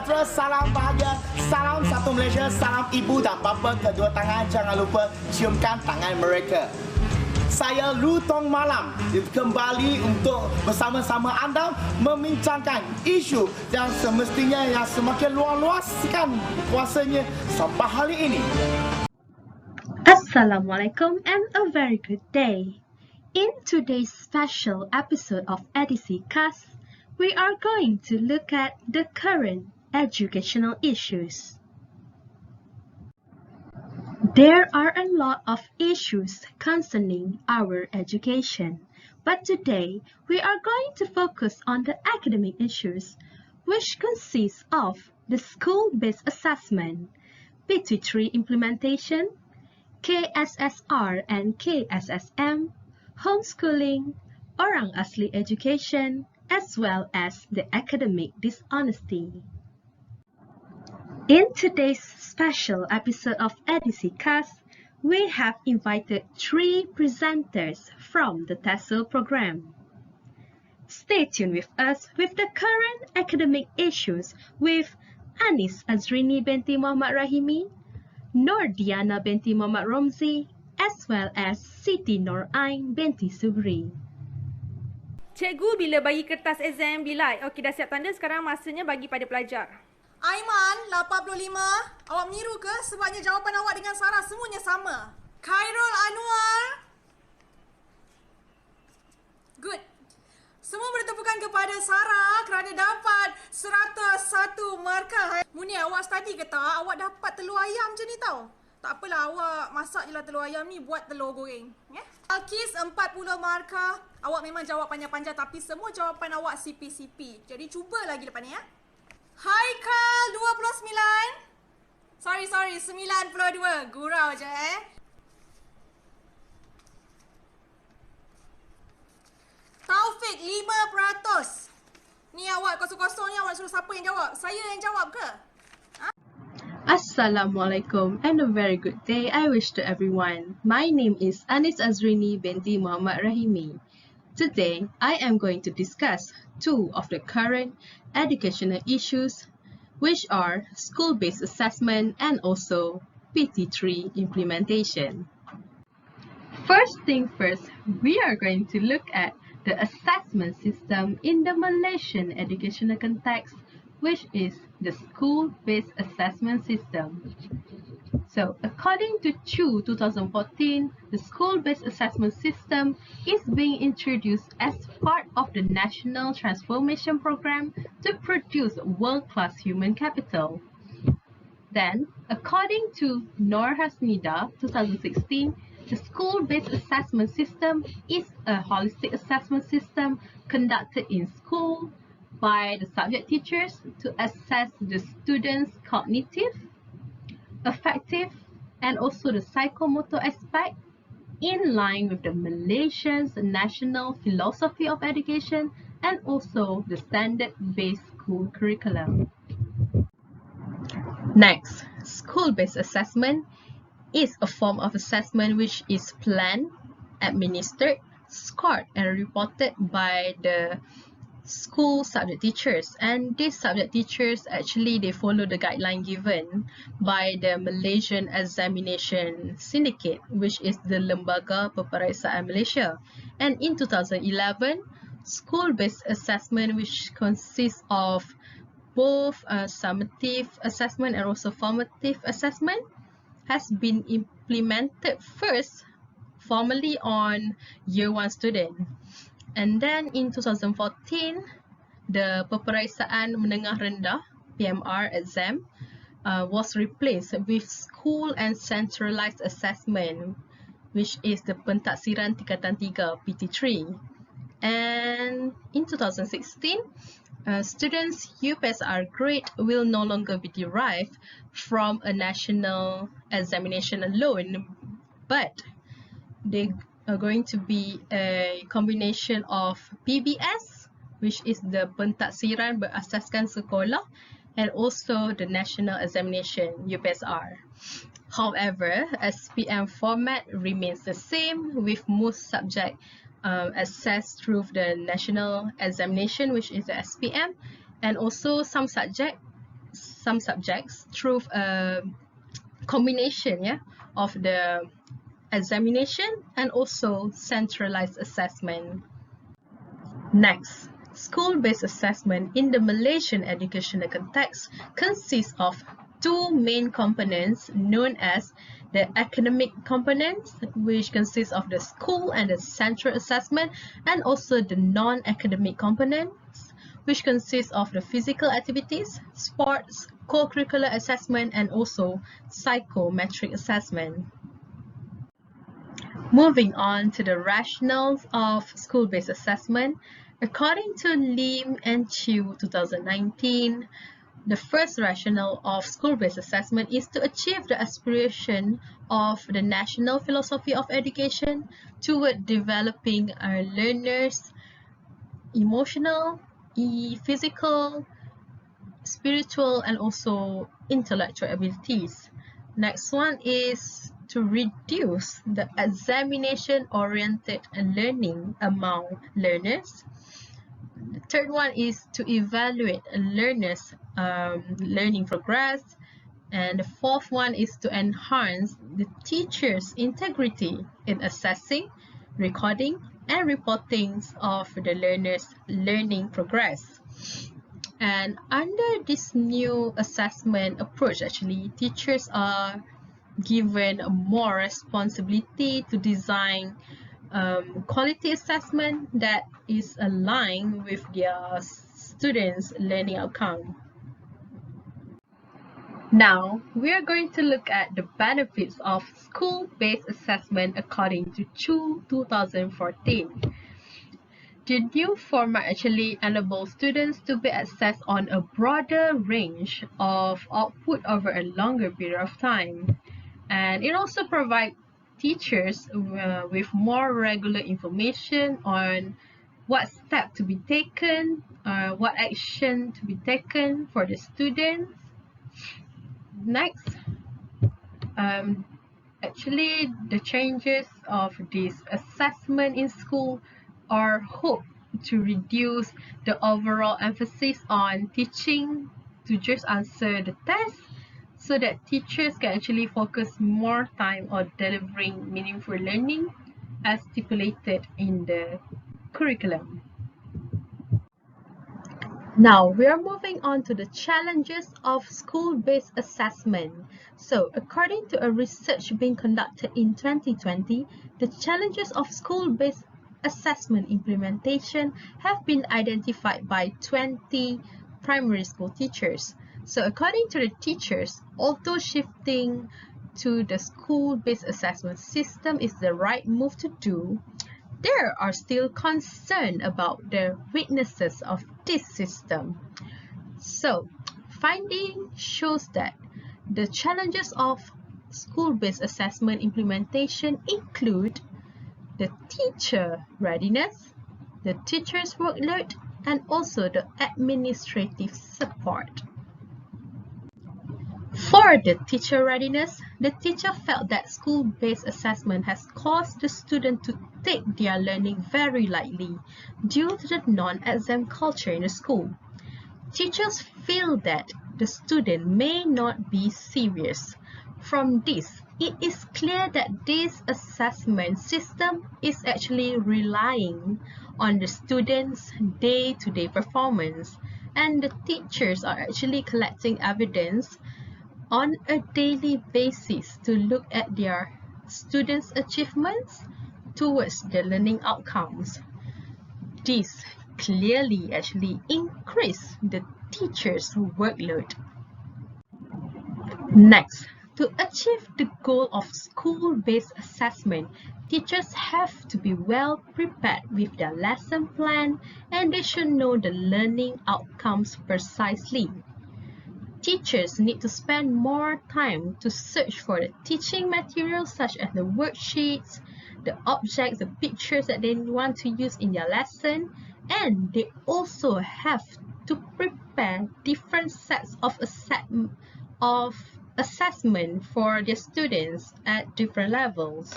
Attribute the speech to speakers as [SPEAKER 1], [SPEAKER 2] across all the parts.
[SPEAKER 1] sejahtera, salam bahagia, salam satu Malaysia, salam ibu dan bapa kedua tangan. Jangan lupa ciumkan tangan mereka. Saya Lutong Malam kembali untuk bersama-sama anda membincangkan isu yang semestinya yang semakin luas-luaskan kuasanya sampai hari ini.
[SPEAKER 2] Assalamualaikum and a very good day. In today's special episode of EDU646, we are going to look at the current educational issues. There are a lot of issues concerning our education, but today we are going to focus on the academic issues, which consist of the school-based assessment, PT3 implementation, KSSR and KSSM, homeschooling, Orang Asli education, as well as the academic dishonesty. In today's special episode of EDU646, we have invited 3 presenters from the TESOL program. Stay tuned with us with the current academic issues with Anis Azrini binti Muhammad Rahimi, Nur Diana binti Muhammad Romzi, as well as Siti Nur Ain binti Subri.
[SPEAKER 3] Cikgu bila bagi kertas exam bila? Okey, dah siap tanda, sekarang masanya bagi pada pelajar.
[SPEAKER 4] Aiman, 85. Awak meniru ke? Sebabnya jawapan awak dengan Sarah semuanya sama. Khairul Anwar. Good. Semua bertepukan kepada Sarah kerana dapat 101 markah. Muni, awak study ke tak? Awak dapat telur ayam je ni tau. Tak apalah, awak masak je lah telur ayam ni, buat telur goreng. Yeah? Alkis 40 markah. Awak memang jawab panjang-panjang tapi semua jawapan awak CP-CP. Jadi cuba lagi lepas ni ya. Haikal 29. Sorry 92. Gurau je Taufik 5%. Ni awak kosong-kosong ni, awak suruh siapa yang jawab? Saya yang jawab ke?
[SPEAKER 2] Assalamualaikum and a very good day I wish to everyone. My name is Anis Azrini binti Muhammad Rahimi. Today, I am going to discuss 2 of the current educational issues, which are school-based assessment and also PT3 implementation. First thing first, we are going to look at the assessment system in the Malaysian educational context, which is the school-based assessment system. So, according to CHU 2014, the school-based assessment system is being introduced as part of the National Transformation Program to produce world-class human capital. Then, according to Nur Hasnida 2016, the school-based assessment system is a holistic assessment system conducted in school by the subject teachers to assess the students' cognitive, affective, and also the psychomotor aspect in line with the Malaysian's national philosophy of education and also the standard-based school curriculum. Next, school-based assessment is a form of assessment which is planned, administered, scored, and reported by the school subject teachers, and these subject teachers actually they follow the guideline given by the Malaysian Examination Syndicate, which is the Lembaga Peperiksaan Malaysia. And in 2011, school-based assessment, which consists of both summative assessment and also formative assessment, has been implemented first formally on Year 1 student. And then in 2014, the Peperiksaan Menengah Rendah PMR exam was replaced with school and centralized assessment, which is the Pentaksiran Tingkatan 3 PT3. And in 2016, students' UPSR grade will no longer be derived from a national examination alone, but they are going to be a combination of PBS, which is the Pentaksiran Berasaskan Sekolah, and also the National Examination UPSR. However, SPM format remains the same, with most subjects assessed through the National Examination, which is the SPM, and also some subjects some subjects through a combination, of the examination and also centralized assessment. Next, school-based assessment in the Malaysian educational context consists of two main components known as the academic components, which consists of the school and the central assessment, and also the non-academic components, which consists of the physical activities, sports, co-curricular assessment, and also psychometric assessment. Moving on to the rationales of school-based assessment, according to Lim and Chew 2019, the first rationale of school-based assessment is to achieve the aspiration of the national philosophy of education toward developing our learners' emotional, physical, spiritual, and also intellectual abilities. Next one is to reduce the examination-oriented learning among learners. The third one is to evaluate a learner's learning progress. And the fourth one is to enhance the teacher's integrity in assessing, recording, and reporting of the learner's learning progress. And under this new assessment approach, actually, teachers are given more responsibility to design quality assessment that is aligned with their students' learning outcome. Now, we are going to look at the benefits of school-based assessment according to Chu 2014. The new format actually enables students to be assessed on a broader range of output over a longer period of time. And it also provides teachers with more regular information on what step to be taken, what action to be taken for the students. Next, actually the changes of this assessment in school are hoped to reduce the overall emphasis on teaching to just answer the test, so that teachers can actually focus more time on delivering meaningful learning as stipulated in the curriculum. Now, we are moving on to the challenges of school-based assessment. So, according to a research being conducted in 2020, the challenges of school-based assessment implementation have been identified by 20 primary school teachers. So, according to the teachers, although shifting to the school-based assessment system is the right move to do, there are still concerns about the weaknesses of this system. So, finding shows that the challenges of school-based assessment implementation include the teacher readiness, the teacher's workload, and also the administrative support. For the teacher readiness, the teacher felt that school-based assessment has caused the student to take their learning very lightly due to the non-exam culture in the school. Teachers feel that the student may not be serious. From this, it is clear that this assessment system is actually relying on the students' day-to-day performance, and the teachers are actually collecting evidence on a daily basis to look at their students' achievements towards the learning outcomes. This clearly actually increase the teacher's workload. Next, to achieve the goal of school-based assessment, teachers have to be well prepared with their lesson plan, and they should know the learning outcomes precisely. Teachers need to spend more time to search for the teaching materials such as the worksheets, the objects, the pictures that they want to use in their lesson, and they also have to prepare different sets of assessment for their students at different levels.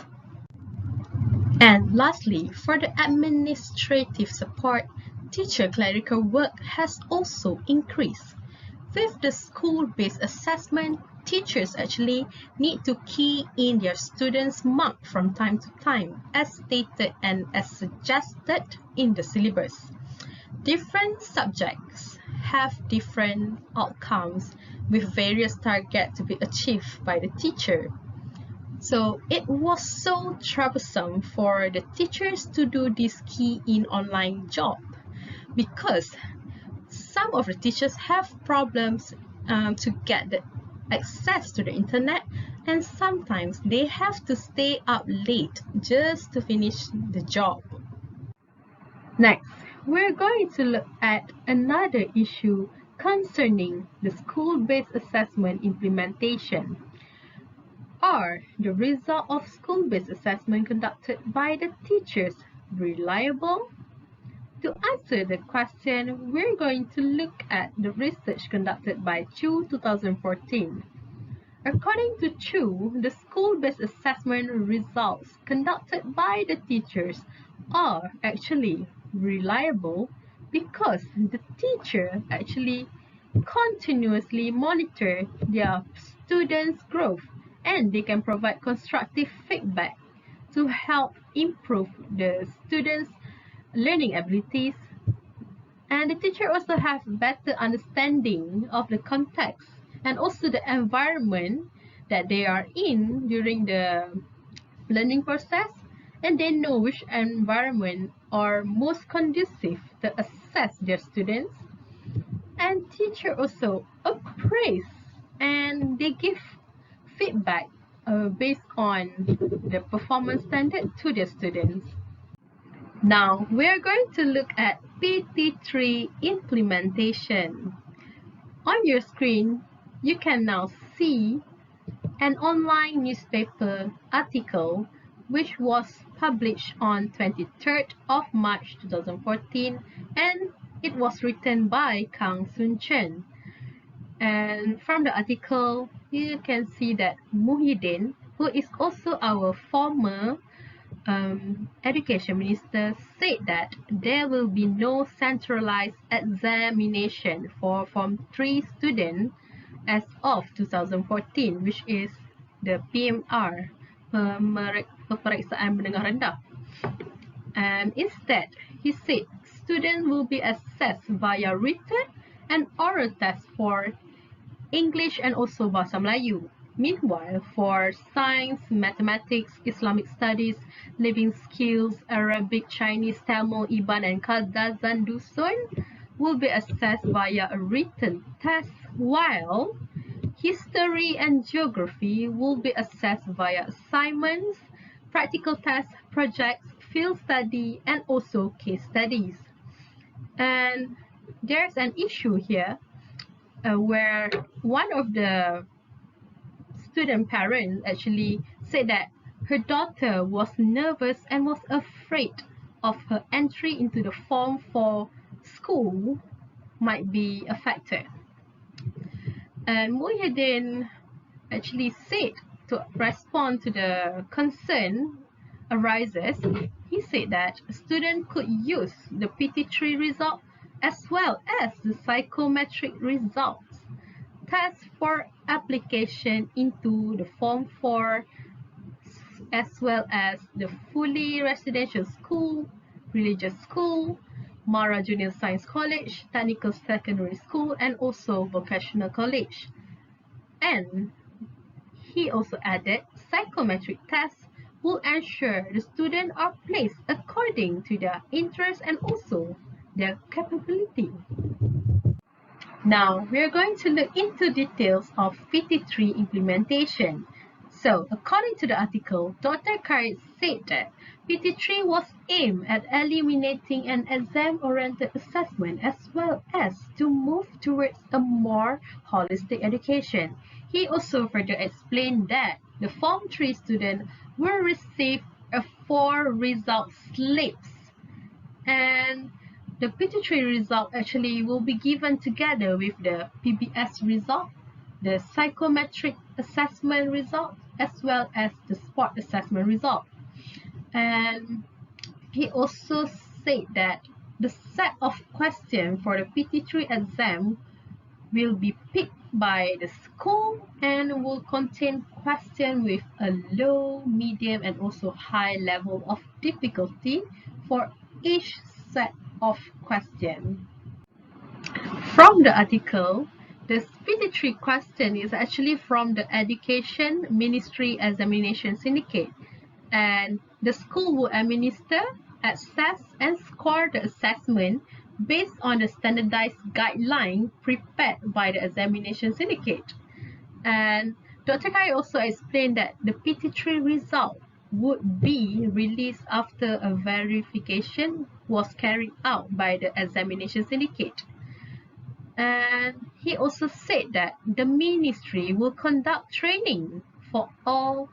[SPEAKER 2] And lastly, for the administrative support, teacher clerical work has also increased. With the school-based assessment, teachers actually need to key in their students' mark from time to time, as stated and as suggested in the syllabus. Different subjects have different outcomes with various targets to be achieved by the teacher. So it was so troublesome for the teachers to do this key in online job because some of the teachers have problems to get the access to the internet, and sometimes they have to stay up late just to finish the job. Next, we're going to look at another issue concerning the school-based assessment implementation. Are the result of school-based assessment conducted by the teachers reliable? To answer the question, we're going to look at the research conducted by Chu 2014. According to Chu, the school-based assessment results conducted by the teachers are actually reliable because the teacher actually continuously monitor their students' growth and they can provide constructive feedback to help improve the students' learning abilities, and the teacher also have better understanding of the context and also the environment that they are in during the learning process, and they know which environment are most conducive to assess their students. And teacher also appraise and they give feedback based on the performance standard to their students. Now, we are going to look at PT3 implementation. On your screen, you can now see an online newspaper article which was published on 23rd of March 2014, and it was written by Kang Soon Chen. And from the article, you can see that Muhyiddin, who is also our former Education Minister, said that there will be no centralized examination for Form 3 students as of 2014, which is the PMR, Peperiksaan Menengah Rendah. And instead, he said students will be assessed via written and oral tests for English and also Bahasa Melayu. Meanwhile, for science, mathematics, Islamic studies, living skills, Arabic, Chinese, Tamil, Iban, and Kadazan Dusun will be assessed via a written test, while history and geography will be assessed via assignments, practical tests, projects, field study, and also case studies. And there's an issue here where one of the student parents actually said that her daughter was nervous and was afraid of her entry into the Form 4 school might be affected. And Muhyiddin actually said to respond to the concern arises, he said that a student could use the PT3 result as well as the psychometric results test for application into the Form 4 as well as the fully residential school, religious school, Mara Junior Science College, Technical Secondary School, and also Vocational College. And he also added psychometric tests will ensure the students are placed according to their interest and also their capability. Now, we are going to look into details of PT3 implementation. So, according to the article, Dr. Khalid said that PT3 was aimed at eliminating an exam-oriented assessment as well as to move towards a more holistic education. He also further explained that the Form 3 students will receive a 4 result slips, and the PT3 result actually will be given together with the PBS result, the psychometric assessment result, as well as the sport assessment result. And he also said that the set of questions for the PT3 exam will be picked by the school and will contain questions with a low, medium, and also high level of difficulty for each set of questions. From the article, the PT3 question is actually from the Education Ministry Examination Syndicate, and the school will administer, assess, and score the assessment based on the standardized guideline prepared by the Examination Syndicate. And Dr. Kai also explained that the PT3 result would be released after a verification was carried out by the Examination Syndicate. And he also said that the ministry will conduct training for all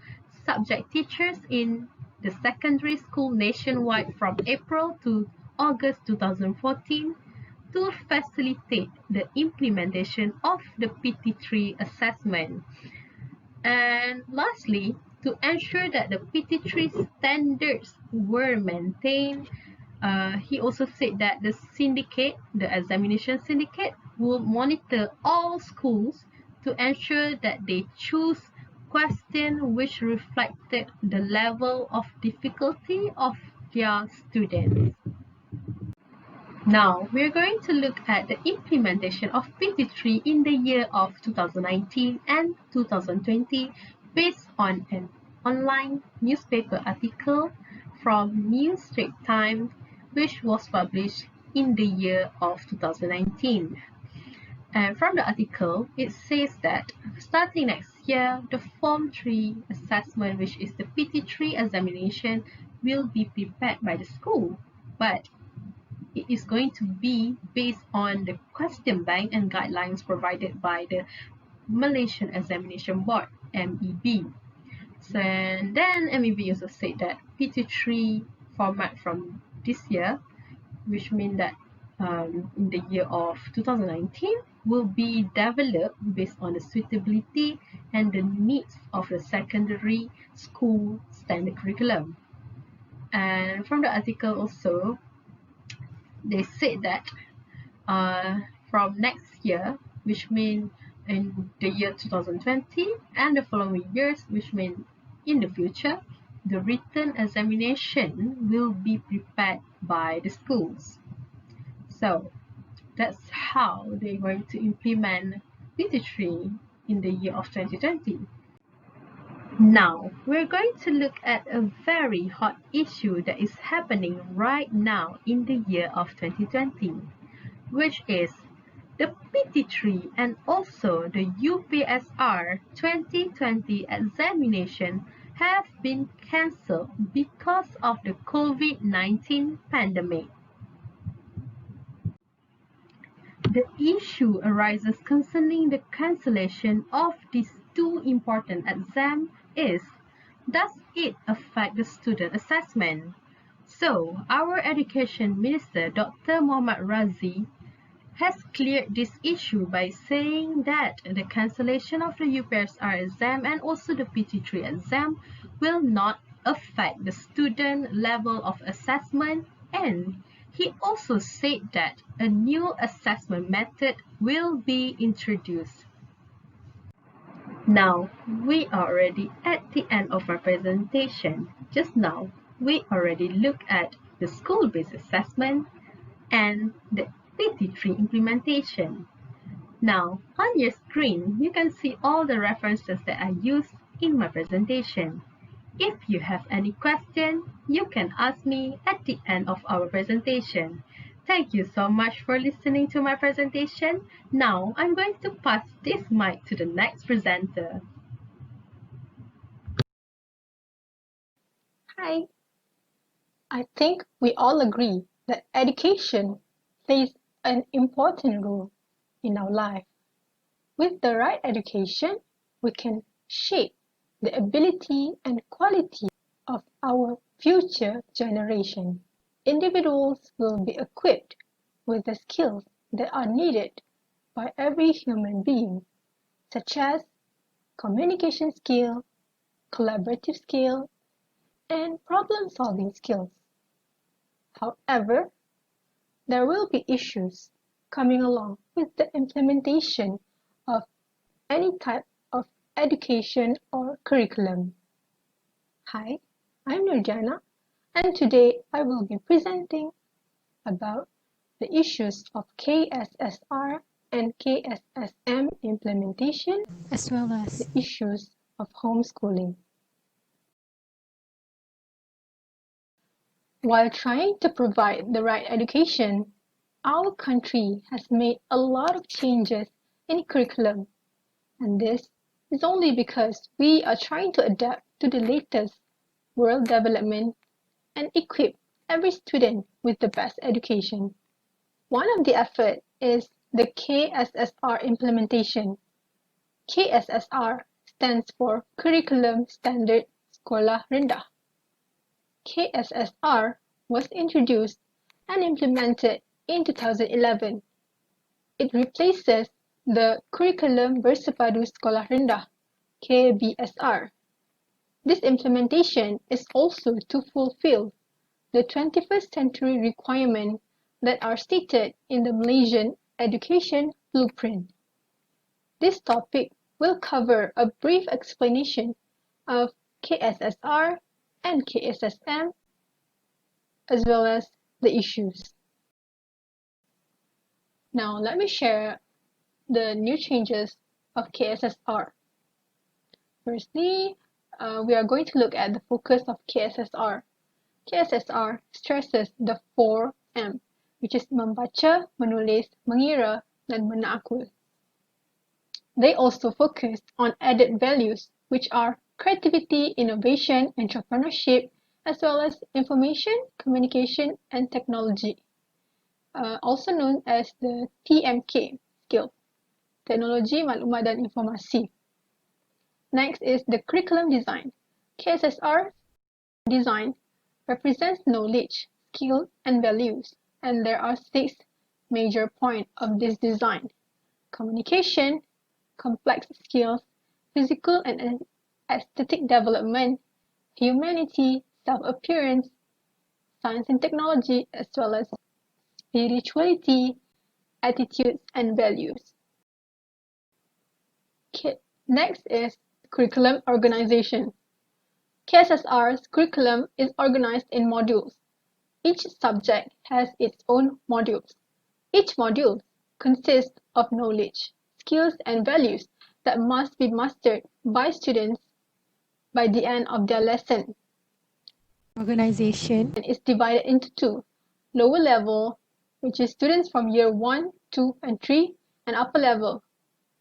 [SPEAKER 2] subject teachers in the secondary school nationwide from April to August 2014 to facilitate the implementation of the PT3 assessment. And lastly, to ensure that the PT3 standards were maintained, he also said that the syndicate, the examination syndicate, will monitor all schools to ensure that they choose questions which reflected the level of difficulty of their students. Now, we're going to look at the implementation of PT3 in the year of 2019 and 2020 based on an online newspaper article from New Straits Times, which was published in the year of 2019. And from the article, it says that starting next year, the Form 3 assessment, which is the PT3 examination, will be prepared by the school, but it is going to be based on the question bank and guidelines provided by the Malaysian Examination Board, MEB. So, and then MEB also said that PT3 format from this year, which means that in the year of 2019, will be developed based on the suitability and the needs of the secondary school standard curriculum. And from the article also, they said that from next year, which means in the year 2020 and the following years, which means in the future, the written examination will be prepared by the schools. So that's how they're going to implement PT3 in the year of 2020. Now, we're going to look at a very hot issue that is happening right now in the year of 2020, which is the PT3 and also the UPSR 2020 examination have been cancelled because of the COVID-19 pandemic. The issue arises concerning the cancellation of these two important exams is, does it affect the student assessment? So, our Education Minister, Dr. Muhammad Razi, has cleared this issue by saying that the cancellation of the UPSR exam and also the PT3 exam will not affect the student level of assessment, and he also said that a new assessment method will be introduced. Now, we are already at the end of our presentation. Just now, we already looked at the school-based assessment and the PT3 implementation. Now, on your screen, you can see all the references that I used in my presentation. If you have any question, you can ask me at the end of our presentation. Thank you so much for listening to my presentation. Now, I'm going to pass this mic to the next presenter.
[SPEAKER 5] Hi. I think we all agree that education plays an important role in our life. With the right education, we can shape the ability and quality of our future generation. Individuals will be equipped with the skills that are needed by every human being, such as communication skill, collaborative skill, and problem-solving skills. However, there will be issues coming along with the implementation of any type of education or curriculum. Hi, I'm Nurjana, and today I will be presenting about the issues of KSSR and KSSM implementation, as well as the issues of homeschooling. While trying to provide the right education, our country has made a lot of changes in curriculum, and this is only because we are trying to adapt to the latest world development and equip every student with the best education. One of the efforts is the KSSR implementation. KSSR stands for Curriculum Standard Sekolah Rendah. KSSR was introduced and implemented in 2011. It replaces the Curriculum Bersepadu Sekolah Rendah (KBSR). This implementation is also to fulfill the 21st century requirements that are stated in the Malaysian Education Blueprint. This topic will cover a brief explanation of KSSR and KSSM, as well as the issues. Now, let me share the new changes of KSSR. Firstly, we are going to look at the focus of KSSR. KSSR stresses the 4M, which is membaca, menulis, mengira, dan menakul. They also focus on added values, which are creativity, innovation, entrepreneurship, as well as information, communication, and technology, also known as the TMK skill, Teknologi Maklumat dan Informasi. Next is the curriculum design. KSSR design represents knowledge, skill, and values, and there are 6 major points of this design: communication, complex skills, physical and aesthetic development, humanity, self-appearance, science and technology, as well as spirituality, attitudes, and values. Next is curriculum organization. KSSR's curriculum is organized in modules. Each subject has its own modules. Each module consists of knowledge, skills, and values that must be mastered by students by the end of their lesson. Organization is divided into 2. Lower level, which is students from year 1, 2, and 3, and upper level,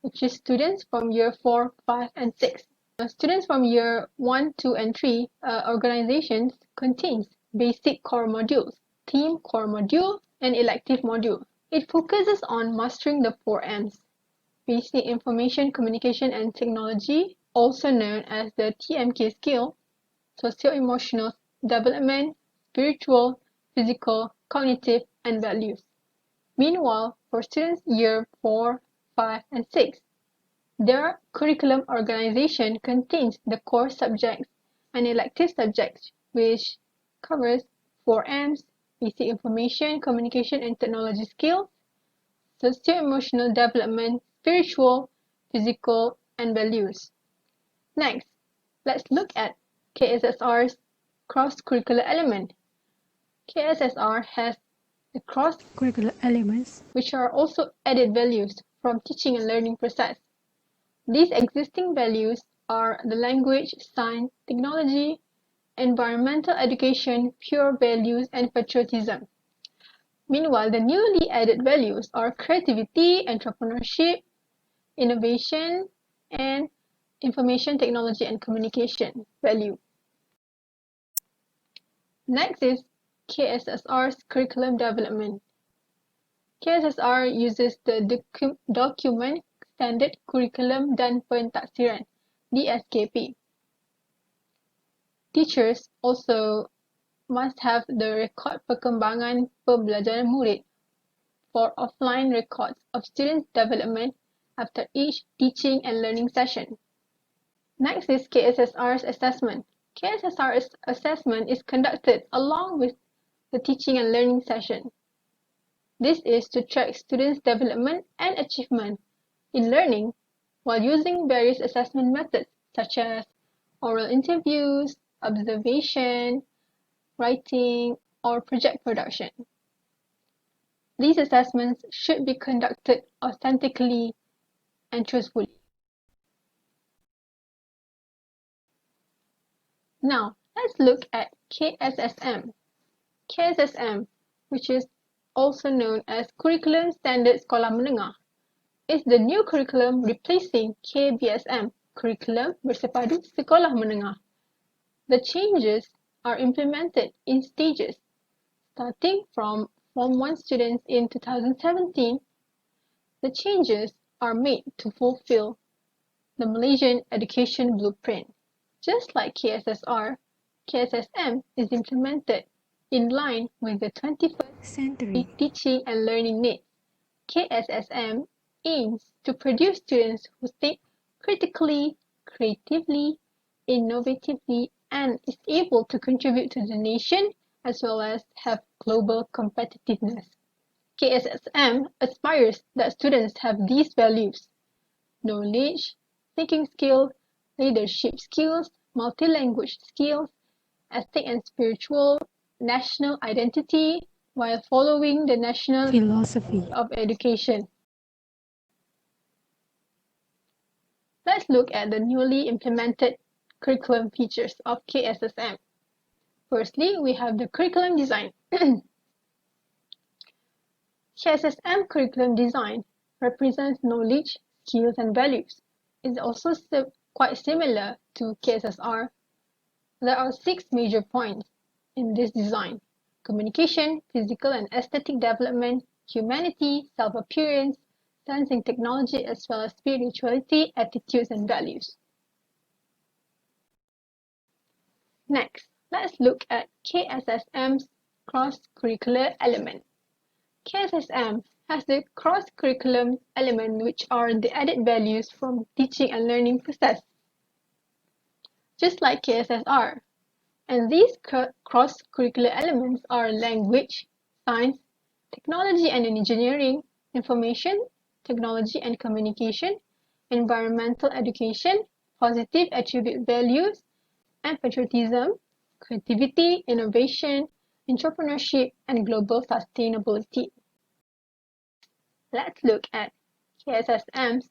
[SPEAKER 5] which is students from year 4, 5, and 6. Students from year 1, 2, and 3 organizations contains basic core modules, theme core module, and elective module. It focuses on mastering the 4 M's, basic information, communication, and technology, also known as the TMK skill, socio-emotional development, spiritual, physical, cognitive, and values. Meanwhile, for students year 4, 5, and 6, their curriculum organization contains the core subjects and elective subjects, which covers 4 M's, basic information, communication, and technology skills, socio-emotional development, spiritual, physical, and values. Next, let's look at KSSR's cross-curricular element. KSSR has the cross-curricular elements, which are also added values from teaching and learning process. These existing values are the language, science, technology, environmental education, pure values, and patriotism. Meanwhile, the newly added values are creativity, entrepreneurship, innovation, and information technology and communication value. Next is KSSR's curriculum development. KSSR uses the document Standard Curriculum dan Pentaksiran (DSKP). Teachers also must have the record perkembangan pembelajaran murid for offline records of students' development after each teaching and learning session. Next is KSSR's assessment. KSSR's assessment is conducted along with the teaching and learning session. This is to track students' development and achievement in learning while using various assessment methods such as oral interviews, observation, writing, or project production. These assessments should be conducted authentically and truthfully. Now, let's look at KSSM. KSSM, which is also known as Curriculum Standard Sekolah Menengah, is the new curriculum replacing KBSM, Curriculum Bersepadu Sekolah Menengah. The changes are implemented in stages, starting from Form 1 students in 2017. The changes are made to fulfill the Malaysian Education Blueprint. Just like KSSR, KSSM is implemented in line with the 21st century teaching and learning needs. KSSM aims to produce students who think critically, creatively, innovatively, and is able to contribute to the nation as well as have global competitiveness. KSSM aspires that students have these values: knowledge, thinking skills, leadership skills, multi-language skills, ethic and spiritual, national identity, while following the national philosophy of education. Let's look at the newly implemented curriculum features of KSSM. Firstly, we have the curriculum design. KSSM curriculum design represents knowledge, skills, and values. It's also quite similar to KSSR. There are 6 major points in this design: communication, physical and aesthetic development, humanity, self-appearance, science and technology, as well as spirituality, attitudes, and values. Next, let's look at KSSM's cross-curricular element. KSSM has the cross-curriculum element, which are the added values from teaching and learning process, just like KSSR. And these cross-curricular elements are language, science, technology and engineering, information, technology and communication, environmental education, positive attribute values, and patriotism, creativity, innovation, entrepreneurship, and global sustainability. Let's look at KSSM's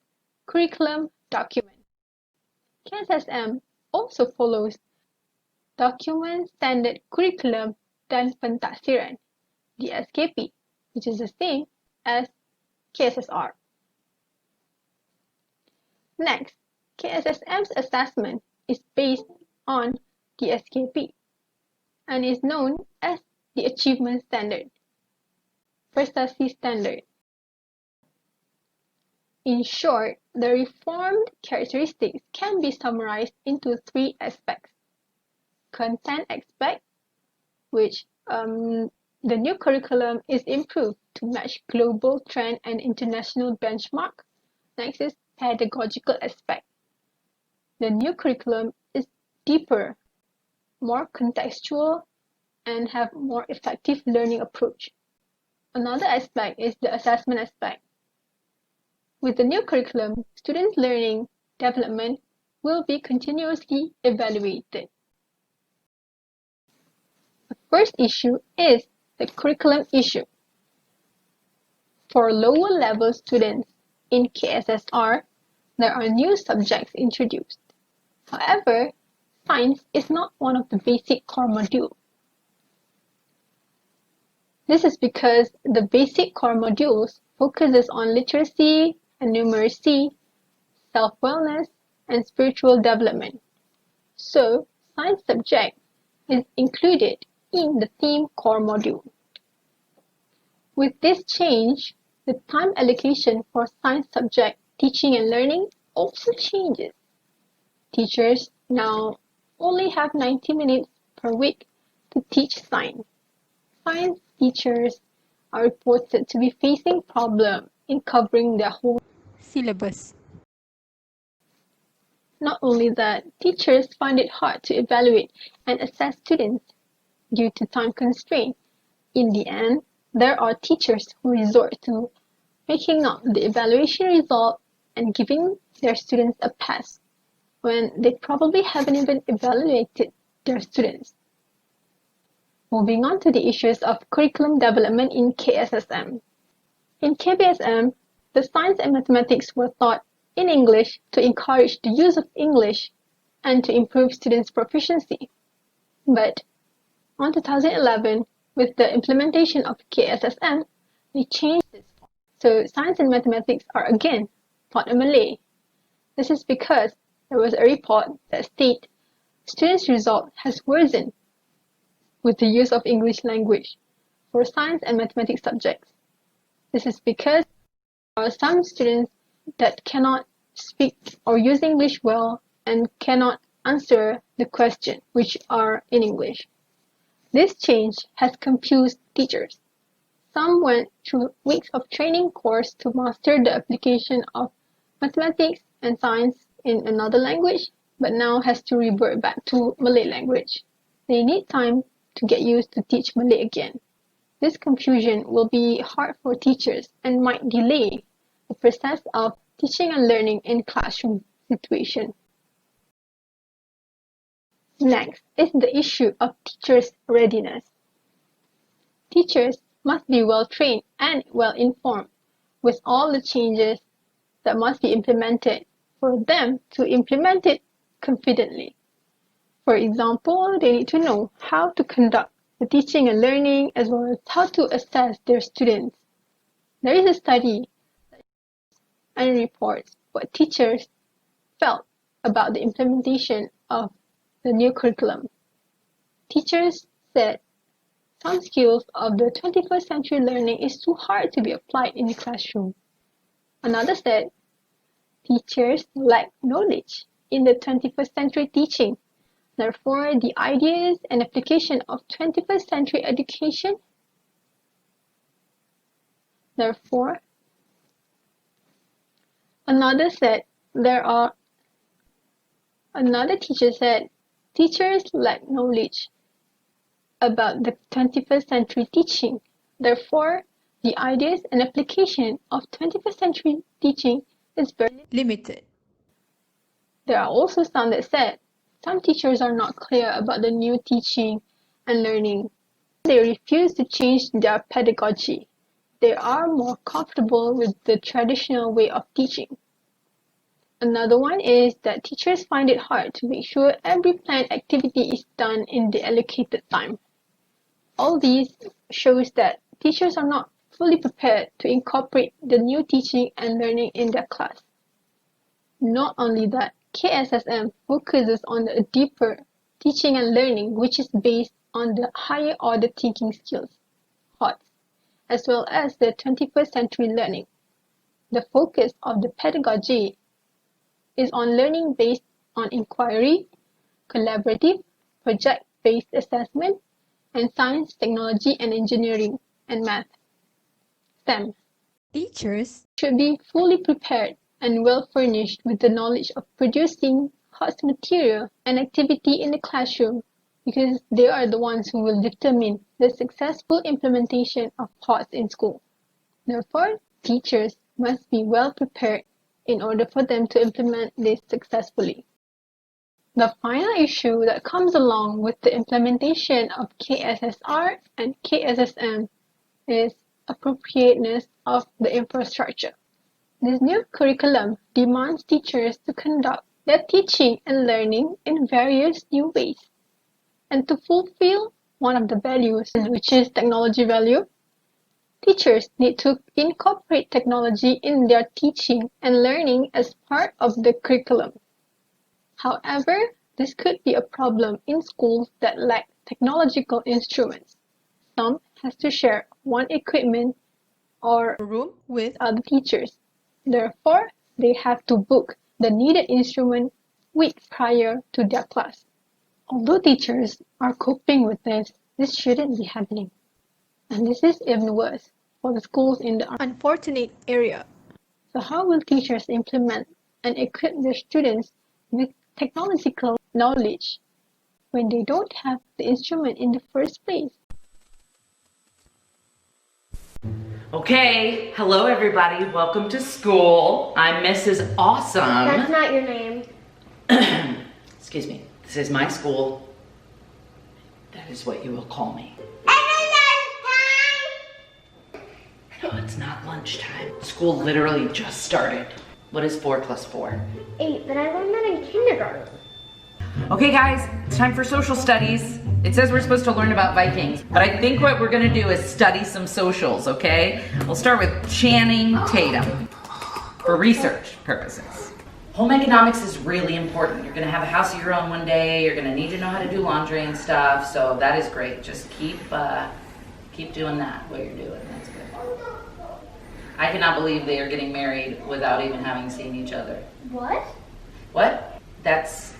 [SPEAKER 5] curriculum document. KSSM also follows Document Standard Curriculum dan Pentaksiran, DSKP, which is the same as KSSR. Next, KSSM's assessment is based on DSKP and is known as the Achievement Standard, Prestasi Standard. In short, the reformed characteristics can be summarized into 3 aspects. Content aspect, which the new curriculum is improved to match global trend and international benchmark. Next is pedagogical aspect. The new curriculum is deeper, more contextual, and have more effective learning approach. Another aspect is the assessment aspect. With the new curriculum, students' learning development will be continuously evaluated. The first issue is the curriculum issue. For lower level students in KSSR, there are new subjects introduced. However, science is not one of the basic core modules. This is because the basic core modules focuses on literacy and numeracy, self-wellness, and spiritual development. So, science subject is included in the theme core module. With this change, the time allocation for science subject teaching and learning also changes. Teachers now only have 90 minutes per week to teach science. Science teachers are reported to be facing problems in covering their whole syllabus. Not only that, teachers find it hard to evaluate and assess students due to time constraint. In the end, there are teachers who resort to making up the evaluation result and giving their students a pass when they probably haven't even evaluated their students. Moving on to the issues of curriculum development in KSSM. In KBSM, the science and mathematics were taught in English to encourage the use of English and to improve students' proficiency. But on 2011, with the implementation of KSSM, they changed this. So science and mathematics are again taught in Malay. This is because there was a report that stated students' result has worsened with the use of English language for science and mathematics subjects. This is because there are some students that cannot speak or use English well and cannot answer the question which are in English. This change has confused teachers. Some went through weeks of training course to master the application of mathematics and science in another language, but now has to revert back to Malay language. They need time to get used to teach Malay again. This confusion will be hard for teachers and might delay the process of teaching and learning in classroom situation. Next is the issue of teachers' readiness. Teachers must be well trained and well informed with all the changes that must be implemented for them to implement it confidently. For example, they need to know how to conduct the teaching and learning as well as how to assess their students. There is a study and reports what teachers felt about the implementation of the new curriculum. Teachers said some skills of the 21st century learning is too hard to be applied in the classroom. Another said teachers lack knowledge in the 21st century teaching. Therefore, the ideas and application of 21st century education. Therefore, another teacher said teachers lack knowledge about the 21st century teaching. Therefore, the ideas and application of 21st century teaching is very limited. There are also some that said some teachers are not clear about the new teaching and learning. They refuse to change their pedagogy. They are more comfortable with the traditional way of teaching. Another one is that teachers find it hard to make sure every planned activity is done in the allocated time. All these shows that teachers are not fully prepared to incorporate the new teaching and learning in their class. Not only that, KSSM focuses on a deeper teaching and learning which is based on the higher order thinking skills, HOTS, as well as the 21st century learning. The focus of the pedagogy is on learning based on inquiry, collaborative, project-based assessment, and science, technology, and engineering, and math, STEM. Teachers should be fully prepared and well furnished with the knowledge of producing HOTS material and activity in the classroom because they are the ones who will determine the successful implementation of HOTS in school. Therefore, teachers must be well prepared in order for them to implement this successfully. The final issue that comes along with the implementation of KSSR and KSSM is appropriateness of the infrastructure. This new curriculum demands teachers to conduct their teaching and learning in various new ways. And to fulfill one of the values, which is technology value, teachers need to incorporate technology in their teaching and learning as part of the curriculum. However, this could be a problem in schools that lack technological instruments. Some has to share one equipment or room with other teachers. Therefore, they have to book the needed instrument weeks prior to their class. Although teachers are coping with this shouldn't be happening. And this is even worse for the schools in the unfortunate area. So how will teachers implement and equip their students with technological knowledge when they don't have the instrument in the first place?
[SPEAKER 6] Okay, hello everybody. Welcome to school. I'm Mrs. Awesome.
[SPEAKER 7] That's not your name.
[SPEAKER 6] Excuse me. This is my school. That is what you will call me. No, it's not lunchtime. School literally just started. What is 4 plus 4?
[SPEAKER 7] 8, but I learned that in kindergarten.
[SPEAKER 6] Okay guys, it's time for social studies. It says we're supposed to learn about Vikings, but I think what we're gonna do is study some socials, okay? We'll start with Channing Tatum for research purposes. Home economics is really important. You're gonna have a house of your own one day. You're gonna need to know how to do laundry and stuff, so that is great. Just keep doing that, what you're doing. That's good. I cannot believe they are getting married without even having seen each other.
[SPEAKER 7] What?
[SPEAKER 6] What? That's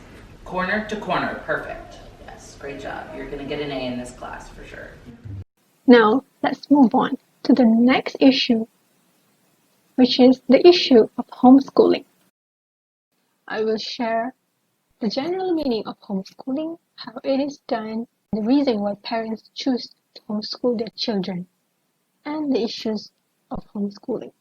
[SPEAKER 6] corner to corner, perfect. Yes, great job. You're gonna get an A in this class for sure.
[SPEAKER 5] Now, let's move on to the next issue, which is the issue of homeschooling. I will share the general meaning of homeschooling, how it is done, the reason why parents choose to homeschool their children, and the issues of homeschooling.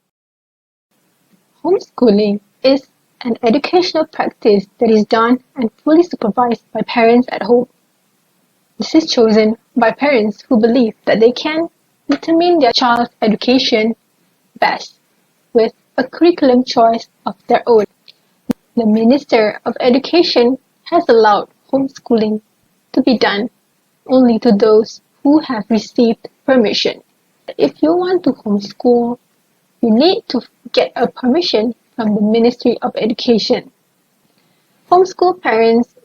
[SPEAKER 5] Homeschooling is an educational practice that is done and fully supervised by parents at home. This is chosen by parents who believe that they can determine their child's education best with a curriculum choice of their own. The Minister of Education has allowed homeschooling to be done only to those who have received permission. If you want to homeschool, you need to get a permission from the Ministry of Education. Homeschool parents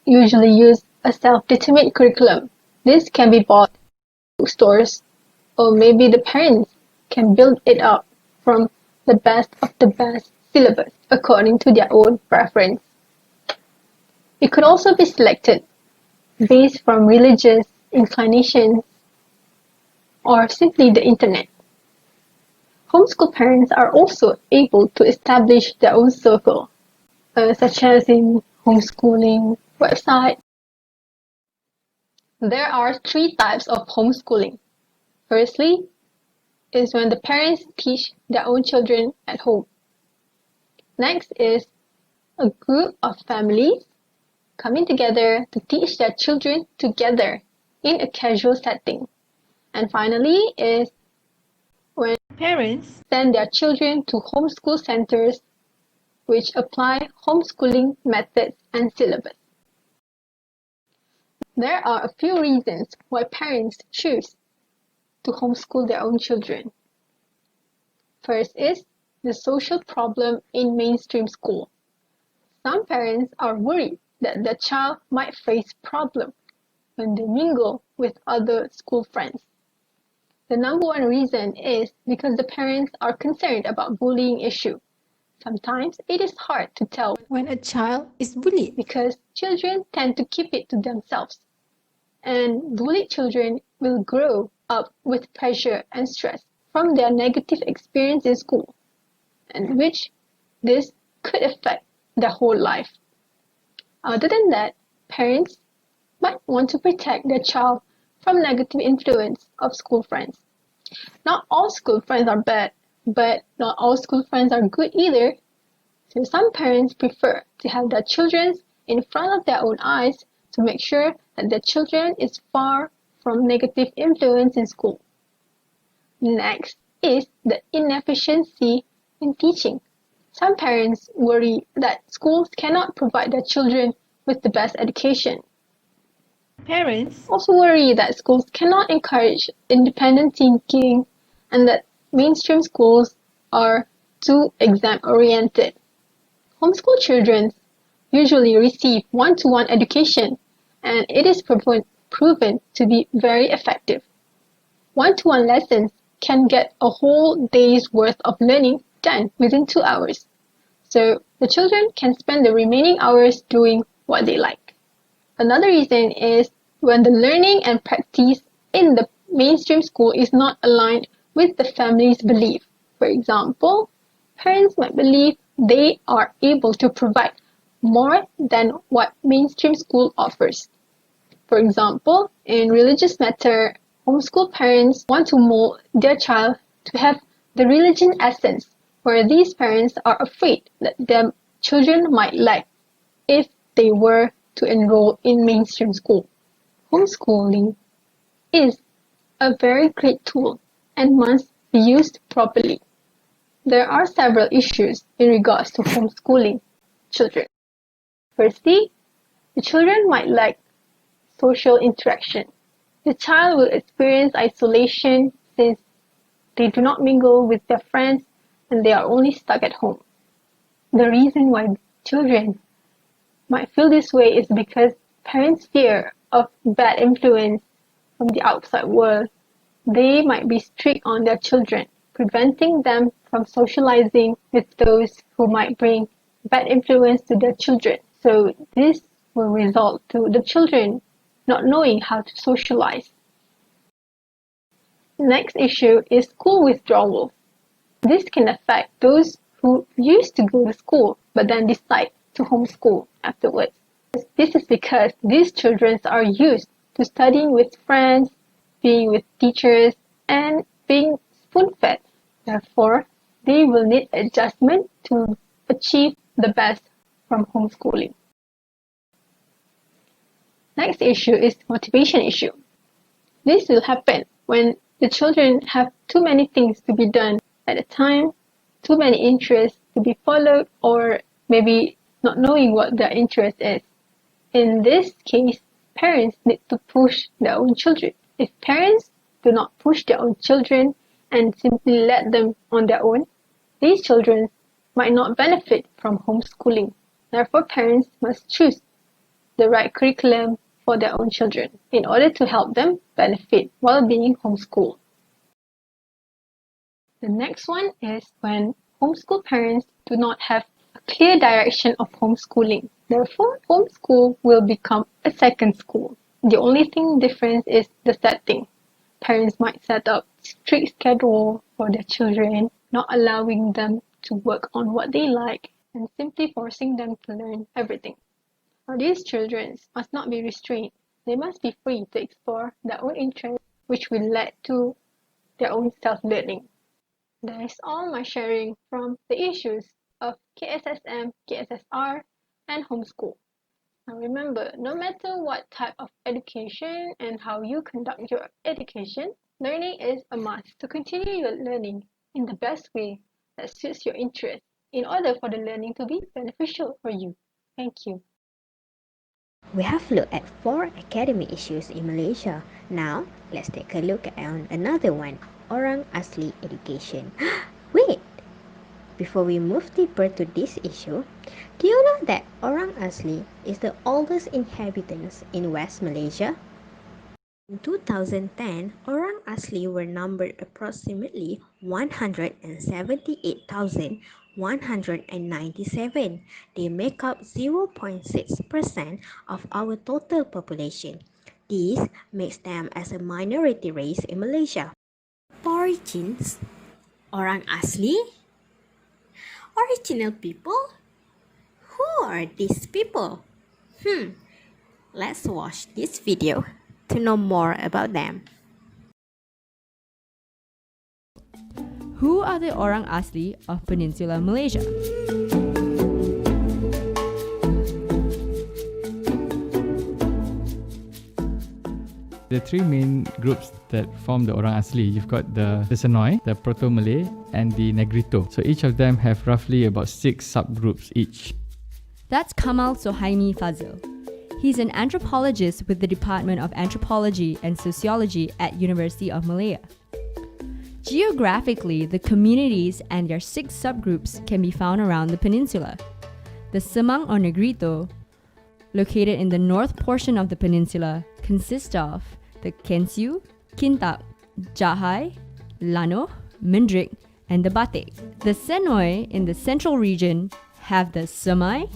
[SPEAKER 5] usually use a self-determined curriculum. This can be bought at bookstores, or maybe the parents can build it up from the best of the best syllabus according to their own preference. It could also be selected based from religious inclinations or simply the internet. Homeschool parents are also able to establish their own circle, such as in homeschooling websites. There are 3 types of homeschooling. Firstly, is when the parents teach their own children at home. Next is a group of families coming together to teach their children together in a casual setting. And finally is when parents send their children to homeschool centers which apply homeschooling methods and syllabus. There are a few reasons why parents choose to homeschool their own children. First is the social problem in mainstream school. Some parents are worried that their child might face problems when they mingle with other school friends. The number one reason is because the parents are concerned about bullying issue. Sometimes it is hard to tell when a child is bullied because children tend to keep it to themselves. And bullied children will grow up with pressure and stress from their negative experience in school, and which this could affect their whole life. Other than that, parents might want to protect their child from negative influence of school friends. Not all school friends are bad, but not all school friends are good either. So some parents prefer to have their children in front of their own eyes to make sure that their children is far from negative influence in school. Next is the inefficiency in teaching. Some parents worry that schools cannot provide their children with the best education. Parents also worry that schools cannot encourage independent thinking and that mainstream schools are too exam-oriented. Homeschool children usually receive one-to-one education, and it is proven to be very effective. One-to-one lessons can get a whole day's worth of learning done within 2 hours. So the children can spend the remaining hours doing what they like. Another reason is when the learning and practice in the mainstream school is not aligned with the family's belief. For example, parents might believe they are able to provide more than what mainstream school offers. For example, in religious matter, homeschool parents want to mold their child to have the religion essence, where these parents are afraid that their children might lack if they were to enroll in mainstream school. Homeschooling is a very great tool and must be used properly. There are several issues in regards to homeschooling children. Firstly, the children might lack social interaction. The child will experience isolation since they do not mingle with their friends and they are only stuck at home. The reason why children might feel this way is because parents fear of bad influence from the outside world. They might be strict on their children, preventing them from socializing with those who might bring bad influence to their children. So this will result to the children not knowing how to socialize. The next issue is school withdrawal. This can affect those who used to go to school but then decide to homeschool afterwards. This is because these children are used to studying with friends, being with teachers, and being spoon-fed. Therefore, they will need adjustment to achieve the best from homeschooling. Next issue is motivation issue. This will happen when the children have too many things to be done at a time, too many interests to be followed, or maybe not knowing what their interest is. In this case, parents need to push their own children. If parents do not push their own children and simply let them on their own, these children might not benefit from homeschooling. Therefore, parents must choose the right curriculum for their own children in order to help them benefit while being homeschooled. The next one is when homeschool parents do not have a clear direction of homeschooling. Therefore, homeschool will become a second school. The only thing different is the setting. Parents might set up strict schedule for their children, not allowing them to work on what they like and simply forcing them to learn everything. Now, these children must not be restrained. They must be free to explore their own interests, which will lead to their own self-learning. That is all my sharing from the issues of KSSM, KSSR, and homeschool. Now remember, no matter what type of education and how you conduct your education, learning is a must to continue your learning in the best way that suits your interest in order for the learning to be beneficial for you. Thank you.
[SPEAKER 8] We have looked at 4 academic issues in Malaysia. Now, let's take a look at another one, Orang Asli education. Wait! Before we move deeper to this issue, do you know that Orang Asli is the oldest inhabitants in West Malaysia? In 2010, Orang Asli were numbered approximately 178,197. They make up 0.6% of our total population. This makes them as a minority race in Malaysia. Origins? Orang Asli? Original people? Who are these people? Let's watch this video to know more about them.
[SPEAKER 9] Who are the Orang Asli of Peninsular Malaysia?
[SPEAKER 10] The 3 main groups that form the Orang Asli, you've got the Senoi, the Proto-Malay, and the Negrito. So each of them have roughly about 6 subgroups each.
[SPEAKER 9] That's Kamal Sohaimi Fazil. He's an anthropologist with the Department of Anthropology and Sociology at University of Malaya. Geographically, the communities and their 6 subgroups can be found around the peninsula. The Semang or Negrito, located in the north portion of the peninsula, consist of the Kensiu, Kintab, Jahai, Lano, Mindrik, and the Batik. The Senoi in the central region have the Semai,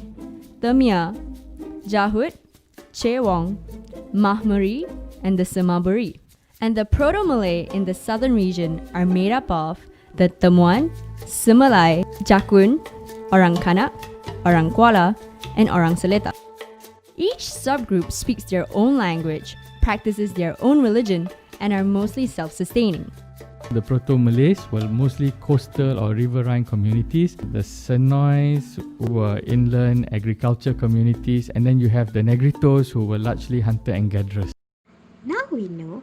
[SPEAKER 9] Temia, Jahut, Chewong, Mahmeri, and the Semaburi. And the Proto-Malay in the southern region are made up of the Temuan, Semalai, Jakun, Orang Kanak, Orang Kuala, and Orang Seletar. Each subgroup speaks their own language, practices their own religion, and are mostly self-sustaining.
[SPEAKER 10] The Proto-Malays were mostly coastal or riverine communities. The Senois were inland agriculture communities, and then you have the Negritos who were largely hunter and gatherers.
[SPEAKER 8] Now we know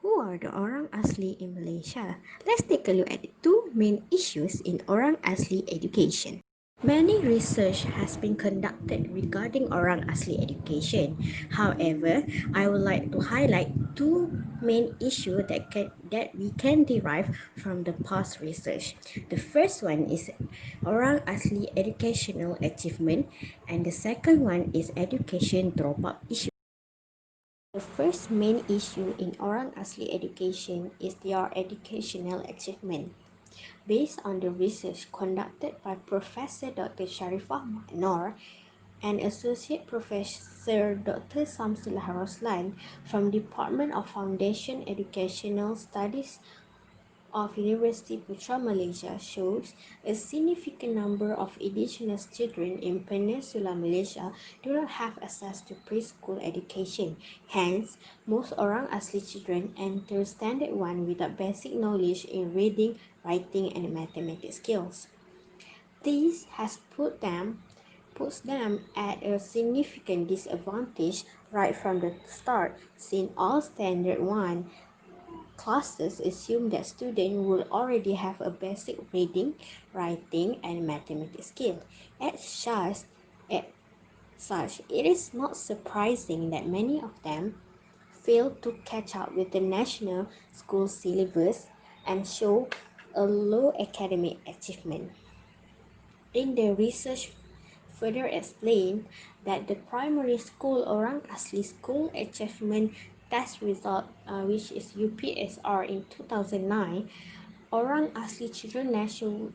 [SPEAKER 8] who are the Orang Asli in Malaysia. Let's take a look at the two main issues in Orang Asli education. Many research has been conducted regarding Orang Asli education. However, I would like to highlight two main issues that we can derive from the past research. The first one is Orang Asli educational achievement, and the second one is education dropout issue. The first main issue in Orang Asli education is their educational achievement. Based on the research conducted by Professor Dr. Sharifah Noor and Associate Professor Dr. Samsullah Roslan from Department of Foundation Educational Studies of University Putra Malaysia shows a significant number of indigenous children in Peninsular Malaysia do not have access to preschool education. Hence, most Orang Asli children enter Standard 1 without basic knowledge in reading, writing and mathematics skills. This has puts them at a significant disadvantage right from the start, since all Standard 1 classes assume that students will already have a basic reading, writing, and mathematics skill. As such, it is not surprising that many of them fail to catch up with the national school syllabus and show a low academic achievement. In the research further explained that the primary school Orang Asli School Achievement Test result, which is UPSR in 2009, Orang Asli children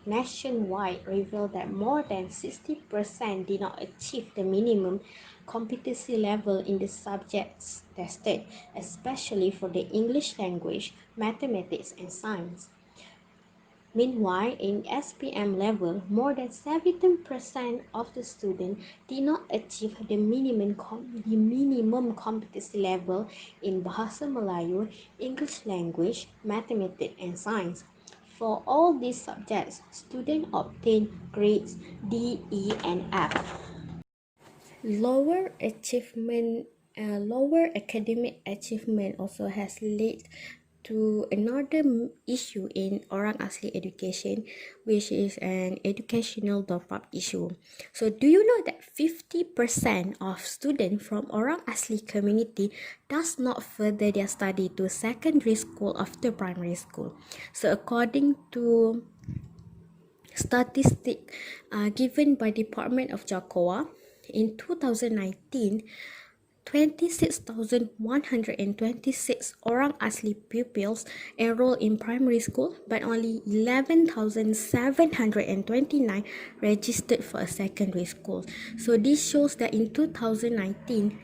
[SPEAKER 8] nationwide revealed that more than 60% did not achieve the minimum competency level in the subjects tested, especially for the English language, mathematics, and science. Meanwhile, in SPM level, more than 17% of the students did not achieve the minimum competency level in Bahasa Melayu, English language, mathematics, and science. For all these subjects, students obtained grades D, E, and F. Lower academic achievement also has led to another issue in Orang Asli education, which is an educational dropout issue. So do you know that 50% of students from Orang Asli community does not further their study to secondary school after primary school? So according to statistic given by Department of Jakowa, in 2019, 26,126 Orang Asli pupils enrolled in primary school, but only 11,729 registered for a secondary school. So this shows that in 2019,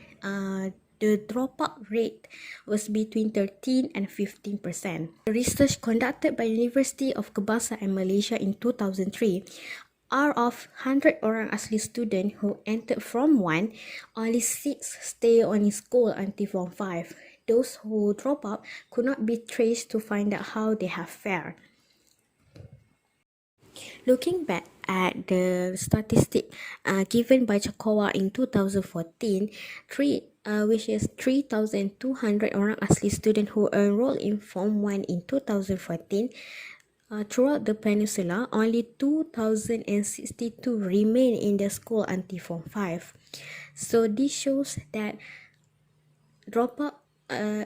[SPEAKER 8] the dropout rate was between 13 and 15%. Research conducted by University of Kebangsaan Malaysia in 2003, out of 100 Orang Asli students who entered Form 1, only 6 stay on in school until Form 5. Those who drop out could not be traced to find out how they have fared. Looking back at the statistic given by Jakowa in 2014, which is 3,200 Orang Asli students who enrolled in Form 1 in 2014, throughout the peninsula, only 2,062 remain in the school until Form 5. So this shows that dropout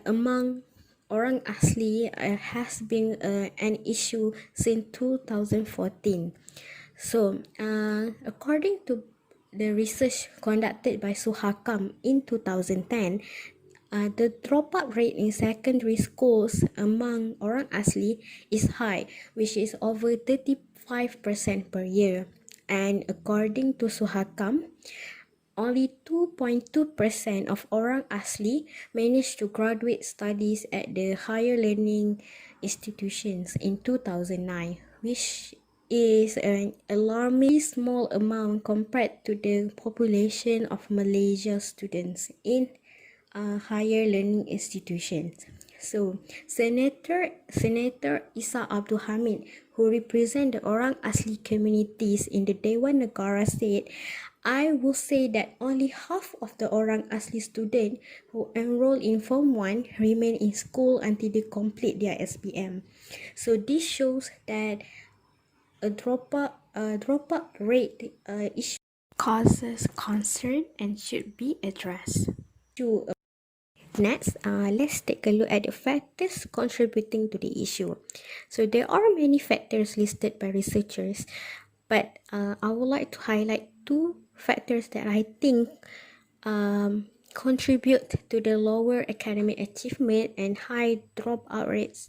[SPEAKER 8] among Orang Asli has been an issue since 2014. So, according to the research conducted by Suhakam in 2010, the dropout rate in secondary schools among Orang Asli is high, which is over 35% per year. And according to Suhakam, only 2.2% of Orang Asli managed to graduate studies at the higher learning institutions in 2009, which is an alarmingly small amount compared to the population of Malaysia students in higher learning institutions. So, Senator Isa Abdul Hamid, who represent the Orang Asli communities in the Dewan Negara, said, I will say that only half of the Orang Asli students who enroll in Form 1 remain in school until they complete their SPM. So this shows that a dropout rate issue causes concern and should be addressed. Next, let's take a look at the factors contributing to the issue. So there are many factors listed by researchers, but I would like to highlight two factors that I think contribute to the lower academic achievement and high dropout rates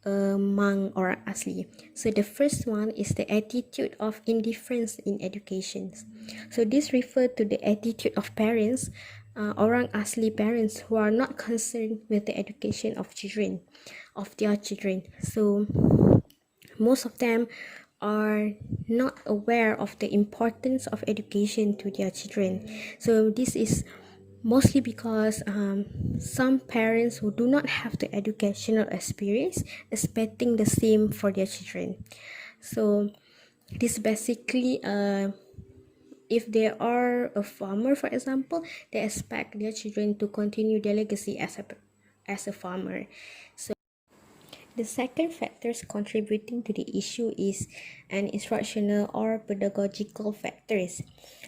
[SPEAKER 8] among orang asli. So the first one is the attitude of indifference in education. So this refers to the attitude of parents, orang asli parents who are not concerned with the education of their children. So most of them are not aware of the importance of education to their children. So this is mostly because some parents who do not have the educational experience expecting the same for their children. So this basically if they are a farmer, for example, they expect their children to continue their legacy as a farmer. So the second factors contributing to the issue is an instructional or pedagogical factors.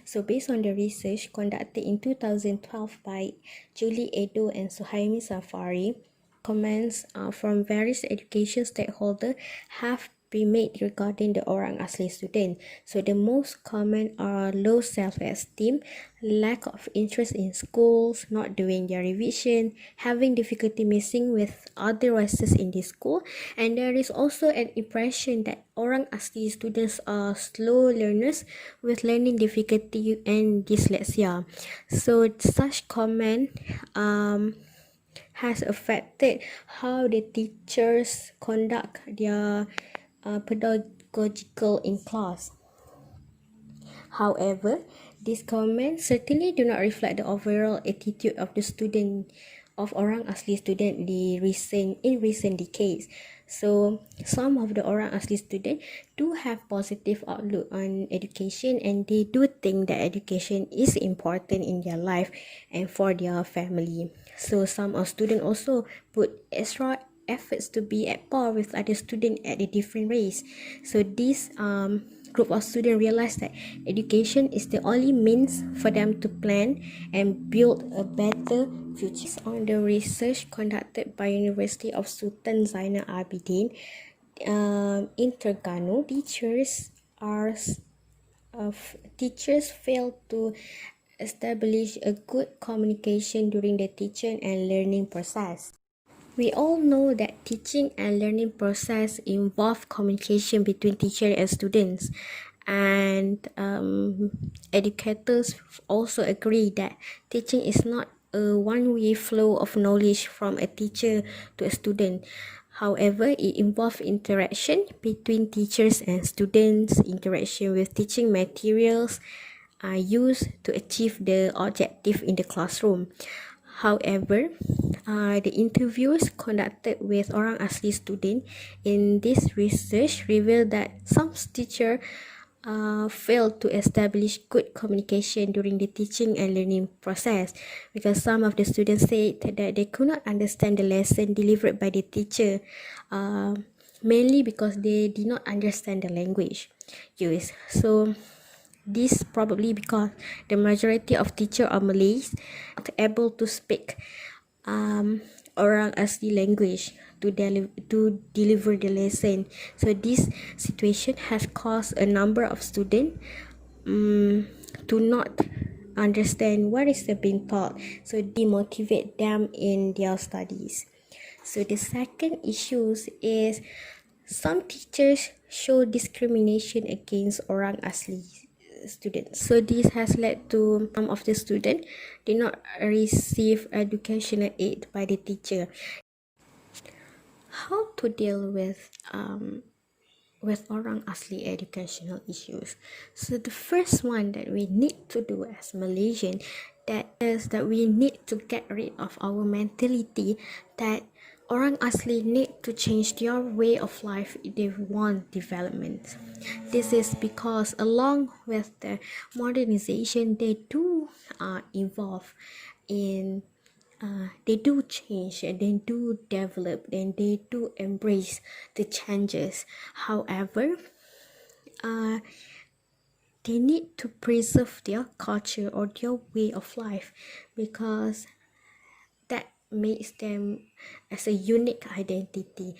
[SPEAKER 8] So based on the research conducted in 2012 by Julie Edo and Suhaimi Safari, comments from various education stakeholders have been made regarding the Orang Asli student. So the most common are low self-esteem, lack of interest in schools, not doing their revision, having difficulty mixing with other races in the school, and there is also an impression that Orang Asli students are slow learners with learning difficulty and dyslexia. So such comment has affected how the teachers conduct their pedagogical in class. However, these comments certainly do not reflect the overall attitude of the student of Orang Asli student in recent decades. So some of the Orang Asli students do have positive outlook on education, and they do think that education is important in their life and for their family. So some of students also put extra efforts to be at par with other students at a different race. So this group of students realize that education is the only means for them to plan and build a better future. On the research conducted by University of Sultan Zainal Abidin in Terengganu, teachers fail to establish a good communication during the teaching and learning process. We all know that teaching and learning process involve communication between teacher and students, and educators also agree that teaching is not a one-way flow of knowledge from a teacher to a student. However, it involves interaction between teachers and students, interaction with teaching materials are used to achieve the objective in the classroom. However, the interviews conducted with Orang Asli students in this research revealed that some teachers failed to establish good communication during the teaching and learning process, because some of the students said that they could not understand the lesson delivered by the teacher, mainly because they did not understand the language used. So this probably because the majority of teachers are Malays, not able to speak Orang Asli language to deliver the lesson. So this situation has caused a number of students to not understand what is being taught, so demotivate them in their studies. So the second issue is some teachers show discrimination against Orang Asli students. So this has led to some of the students did not receive educational aid by the teacher. How to deal with Orang Asli educational issues? So the first one that we need to do as Malaysian, that is that we need to get rid of our mentality that Orang asli need to change their way of life if they want development. This is because along with the modernization, they do evolve in they do change and they do develop and they do embrace the changes. However, they need to preserve their culture or their way of life because that makes them as a unique identity.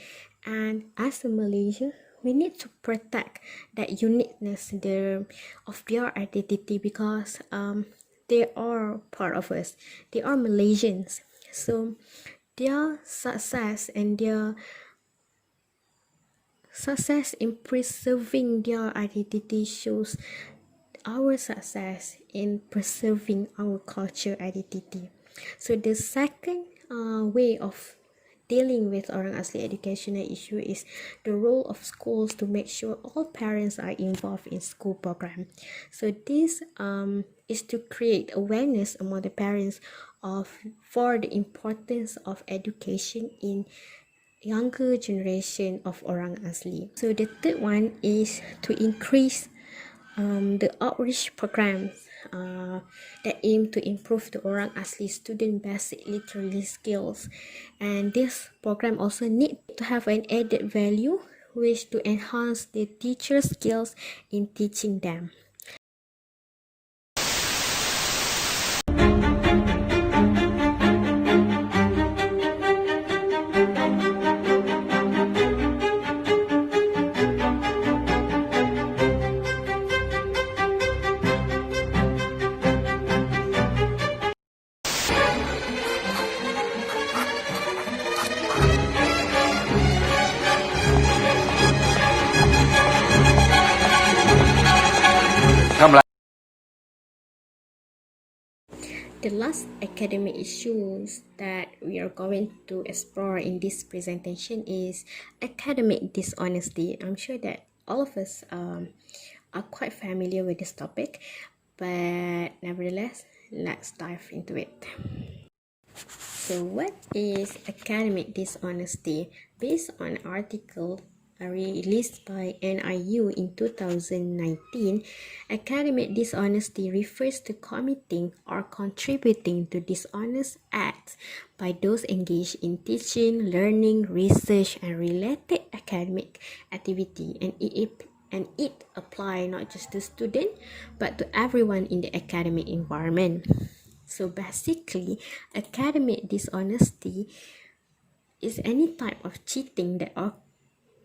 [SPEAKER 8] And as a Malaysia, we need to protect that uniqueness of their identity because they are part of us. They are Malaysians. So their success in preserving their identity shows our success in preserving our culture identity. So the second way of dealing with orang asli educational issue is the role of schools to make sure all parents are involved in school program. So this is to create awareness among the parents for the importance of education in younger generation of orang asli. So the third one is to increase the outreach programs that aim to improve the orang asli student basic literary skills, and this program also need to have an added value which to enhance the teacher skills in teaching them. The last academic issues that we are going to explore in this presentation is academic dishonesty. I'm sure that all of us are quite familiar with this topic, but nevertheless, let's dive into it. So what is academic dishonesty? Based on an article released by NIU in 2019, academic dishonesty refers to committing or contributing to dishonest acts by those engaged in teaching, learning, research, and related academic activity, and it apply not just to students but to everyone in the academic environment. So basically, academic dishonesty is any type of cheating that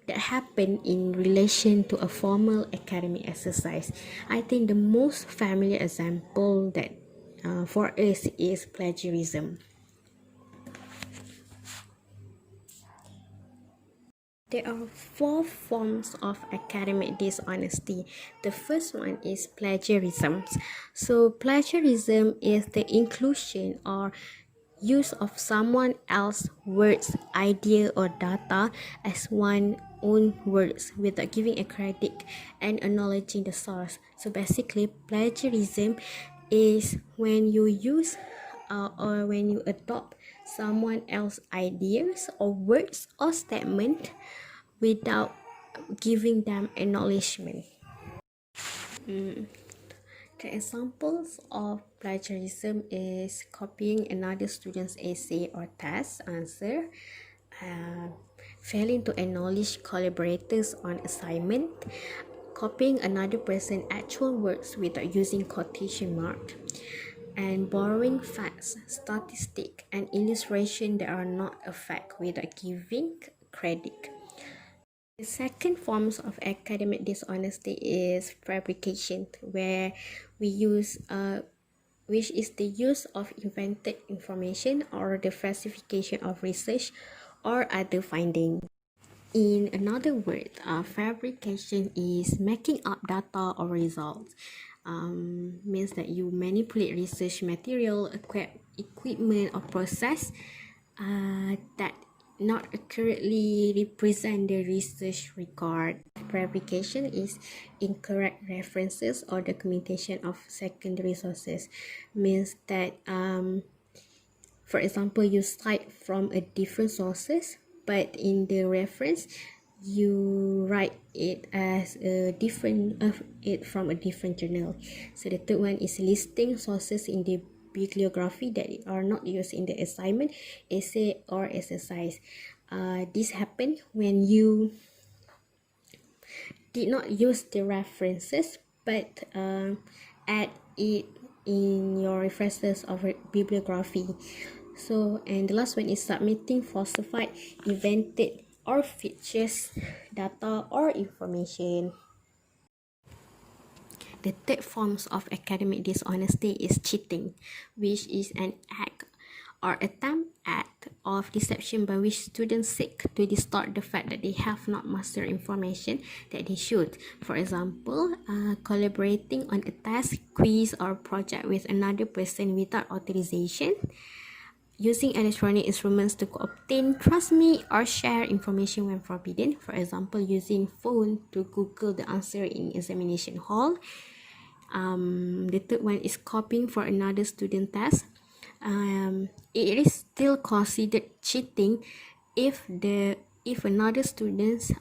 [SPEAKER 8] happen in relation to a formal academic exercise. I think the most familiar example that for us is plagiarism. There are 4 forms of academic dishonesty. The first one is plagiarism. So plagiarism is the inclusion or use of someone else's words, idea, or data as one's own words without giving a credit and acknowledging the source. So basically, plagiarism is when you use or when you adopt someone else's ideas or words or statement without giving them acknowledgement. The examples of plagiarism is copying another student's essay or test answer, failing to acknowledge collaborators on assignment, copying another person's actual words without using quotation mark, and borrowing facts, statistics, and illustration that are not a fact without giving credit. The second forms of academic dishonesty is fabrication, where we use which is the use of invented information or the falsification of research or other findings. In another word, fabrication is making up data or results. Means that you manipulate research material, equipment, or process that not accurately represent the research record. Fabrication is incorrect references or documentation of secondary sources. Means that For example, you cite from a different sources, but in the reference, you write it as a different it from a different journal. So the third one is listing sources in the bibliography that are not used in the assignment, essay, or exercise. This happened when you did not use the references but add it in your references of bibliography. So, and the last one is submitting falsified, invented, or fictitious data or information. The third forms of academic dishonesty is cheating, which is an act or attempt at of deception by which students seek to distort the fact that they have not mastered information that they should. For example, collaborating on a task, quiz, or project with another person without authorization, using electronic instruments to obtain, transmit, or share information when forbidden. For example, using phone to Google the answer in examination hall. The third one is copying for another student test. It is still considered cheating if another students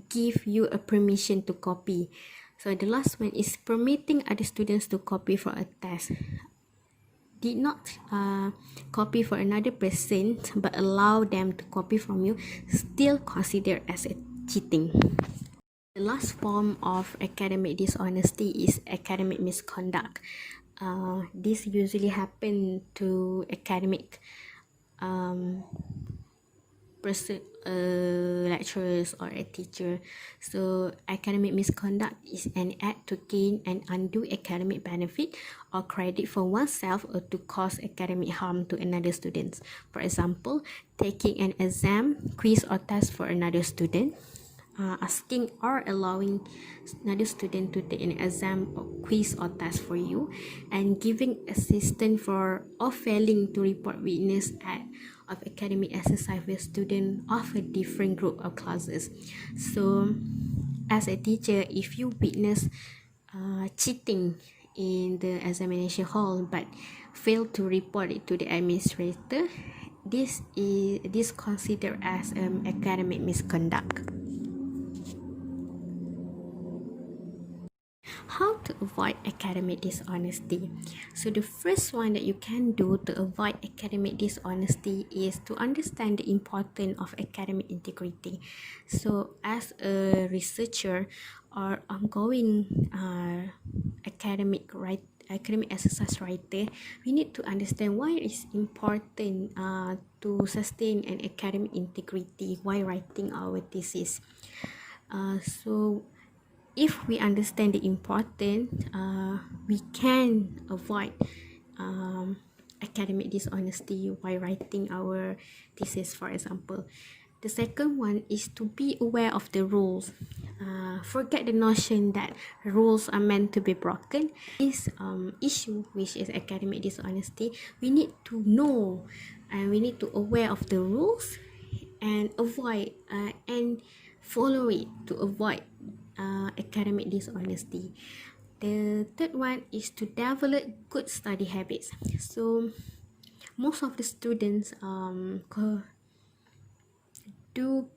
[SPEAKER 8] give you a permission to copy. So the last one is permitting other students to copy for a test. Did not copy for another person but allow them to copy from you, still considered as a cheating. The last form of academic dishonesty is academic misconduct. This usually happen to academic lecturers or a teacher. So academic misconduct is an act to gain an undue academic benefit or credit for oneself or to cause academic harm to another student. For example, taking an exam, quiz, or test for another student, asking or allowing another student to take an exam or quiz or test for you, and giving assistance for or failing to report witness of academic exercise with students of a different group of classes. So as a teacher, if you witness cheating in the examination hall but fail to report it to the administrator, this is considered as academic misconduct. How to avoid academic dishonesty? So the first one that you can do to avoid academic dishonesty is to understand the importance of academic integrity. So as a researcher or ongoing academic exercise writer, we need to understand why it's important to sustain an academic integrity while writing our thesis. So if we understand the importance, we can avoid academic dishonesty while writing our thesis, for example. The second one is to be aware of the rules. Forget the notion that rules are meant to be broken. This issue, which is academic dishonesty, we need to know and we need to aware of the rules and avoid and follow it to avoid academic dishonesty. The third one is to develop good study habits. So most of the students do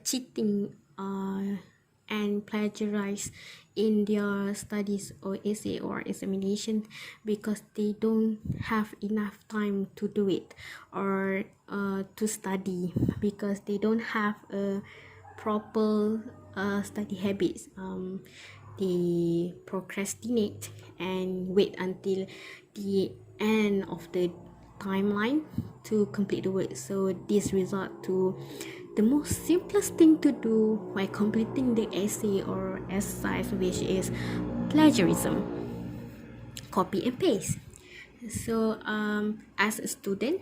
[SPEAKER 8] cheating and plagiarize in their studies or essay or examination because they don't have enough time to do it, or to study because they don't have a proper study habits. They procrastinate and wait until the end of the timeline to complete the work. So this result to the most simplest thing to do while completing the essay or exercise, which is plagiarism, copy and paste. So as a student,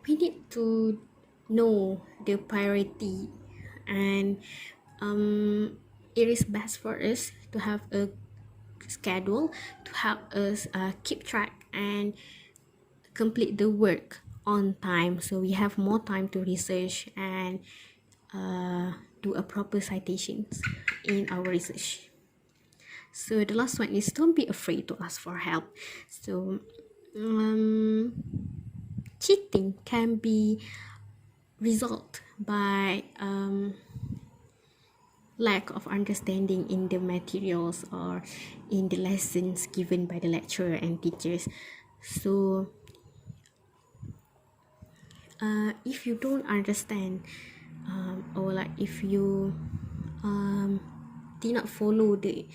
[SPEAKER 8] we need to know the priority, and it is best for us to have a schedule to help us keep track and complete the work on time, so we have more time to research and do a proper citations in our research. So the last one is don't be afraid to ask for help. So
[SPEAKER 11] cheating can be result by lack of understanding in the materials or in the lessons given by the lecturer and teachers. So if you don't understand or like if you did not follow the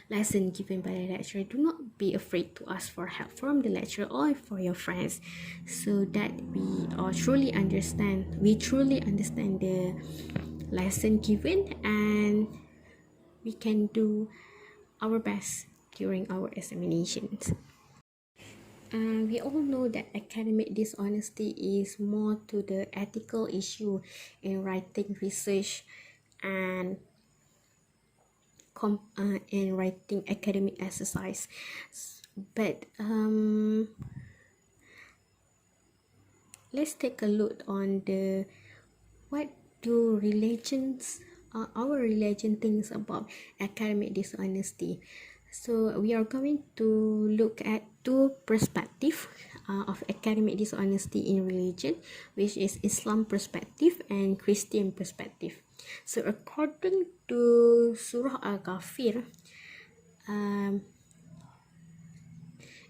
[SPEAKER 11] lesson given by the lecturer, do not be afraid to ask for help from the lecturer or for your friends, so that we truly understand the lesson given, and we can do our best during our examinations. We all know that academic dishonesty is more to the ethical issue in writing research and in writing academic exercise. But let's take a look on the what do religions our religion thinks about academic dishonesty. So we are going to look at two perspectives of academic dishonesty in religion, which is Islam perspective and Christian perspective. So according to Surah Al-Ghafir,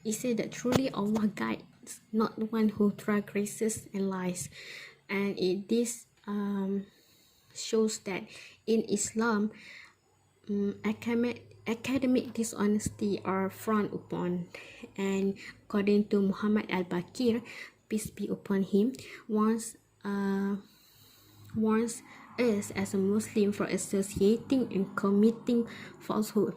[SPEAKER 11] it said that truly Allah guides, not one who transgresses and lies. And this shows that in Islam, academic dishonesty are frowned upon. And according to Muhammad al-Bakir, peace be upon him, warns us as a Muslim for associating and committing falsehood,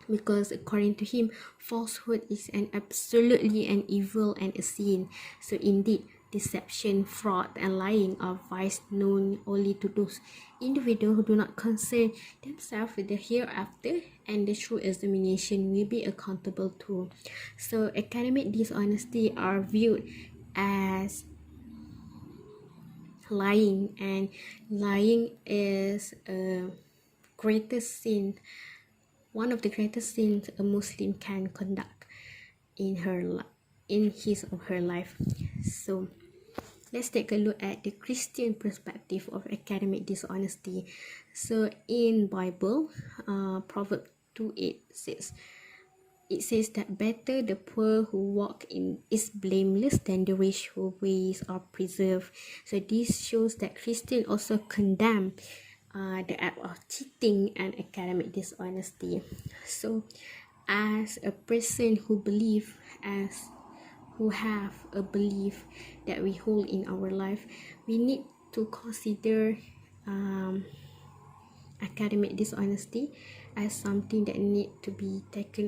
[SPEAKER 11] because according to him, falsehood is an absolutely an evil and a sin. So indeed, deception, fraud, and lying are vice known only to those individuals who do not concern themselves with the hereafter, and the true examination will be accountable to. So academic dishonesty are viewed as lying, and lying is a greatest sin, one of the greatest sins a Muslim can conduct in his or her life. So let's take a look at the Christian perspective of academic dishonesty. So in Bible, Proverbs 2:8 says that better the poor who walk in is blameless than the rich whose ways are preserved. So this shows that Christians also condemn the act of cheating and academic dishonesty. So as a person who have a belief that we hold in our life, we need to consider academic dishonesty as something that need to be taken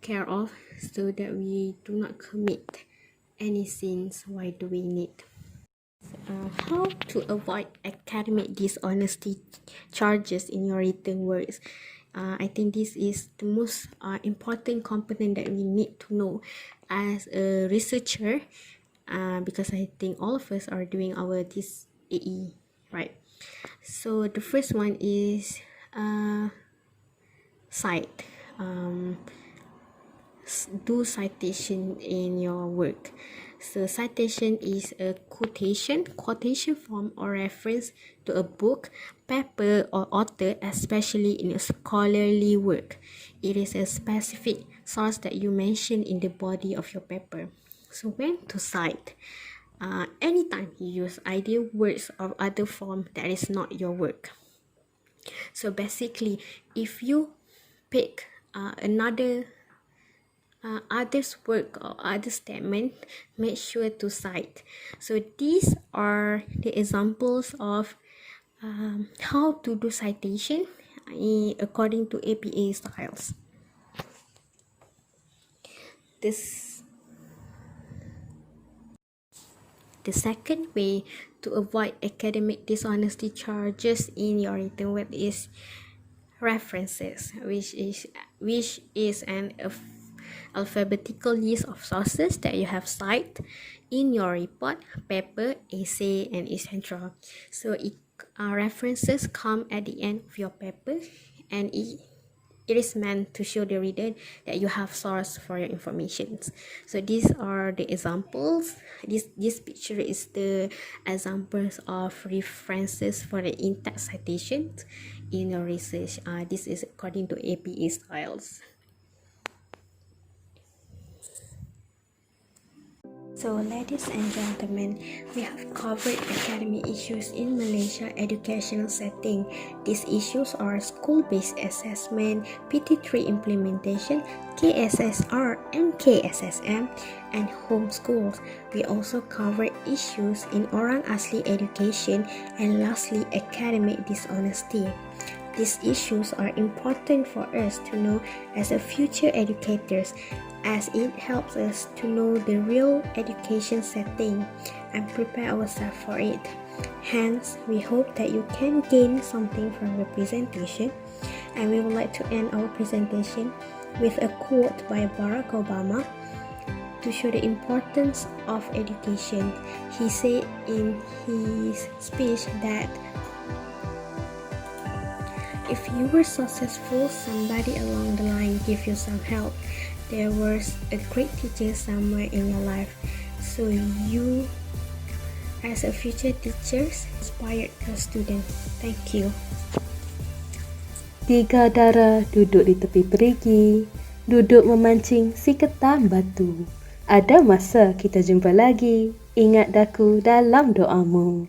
[SPEAKER 11] care of, so that we do not commit any sins while doing it. How to avoid academic dishonesty charges in your written works. I think this is the most important component that we need to know as a researcher, because I think all of us are doing this AE, right? So the first one is cite. Do citation in your work. So citation is a quotation form or reference to a book, paper, or author, especially in a scholarly work. It is a specific source that you mention in the body of your paper. So when to cite? Anytime you use idea, words, or other form that is not your work. So basically, if you pick another others' work or other statement, make sure to cite. So these are the examples of how to do citation according to APA styles. The second way to avoid academic dishonesty charges in your written work is references, which is an alphabetical list of sources that you have cited in your report, paper, essay, and etc. So references come at the end of your paper, and it is meant to show the reader that you have source for your information. So these are the examples. This picture is the examples of references for the in-text citations in your research. This is according to APA styles. So, ladies and gentlemen, we have covered academic issues in Malaysia educational setting. These issues are school-based assessment, PT3 implementation, KSSR and KSSM, and homeschools. We also covered issues in orang asli education and lastly academic dishonesty. These issues are important for us to know as a future educators, as it helps us to know the real education setting and prepare ourselves for it. Hence, we hope that you can gain something from the presentation, and we would like to end our presentation with a quote by Barack Obama to show the importance of education. He said in his speech that if you were successful, somebody along the line gave you some help. There was a great teacher somewhere in your life. So you, as a future teacher, inspired your students. Thank you.
[SPEAKER 12] Tiga dara duduk di tepi perigi, duduk memancing si ketam batu. Ada masa kita jumpa lagi, ingat daku dalam doamu.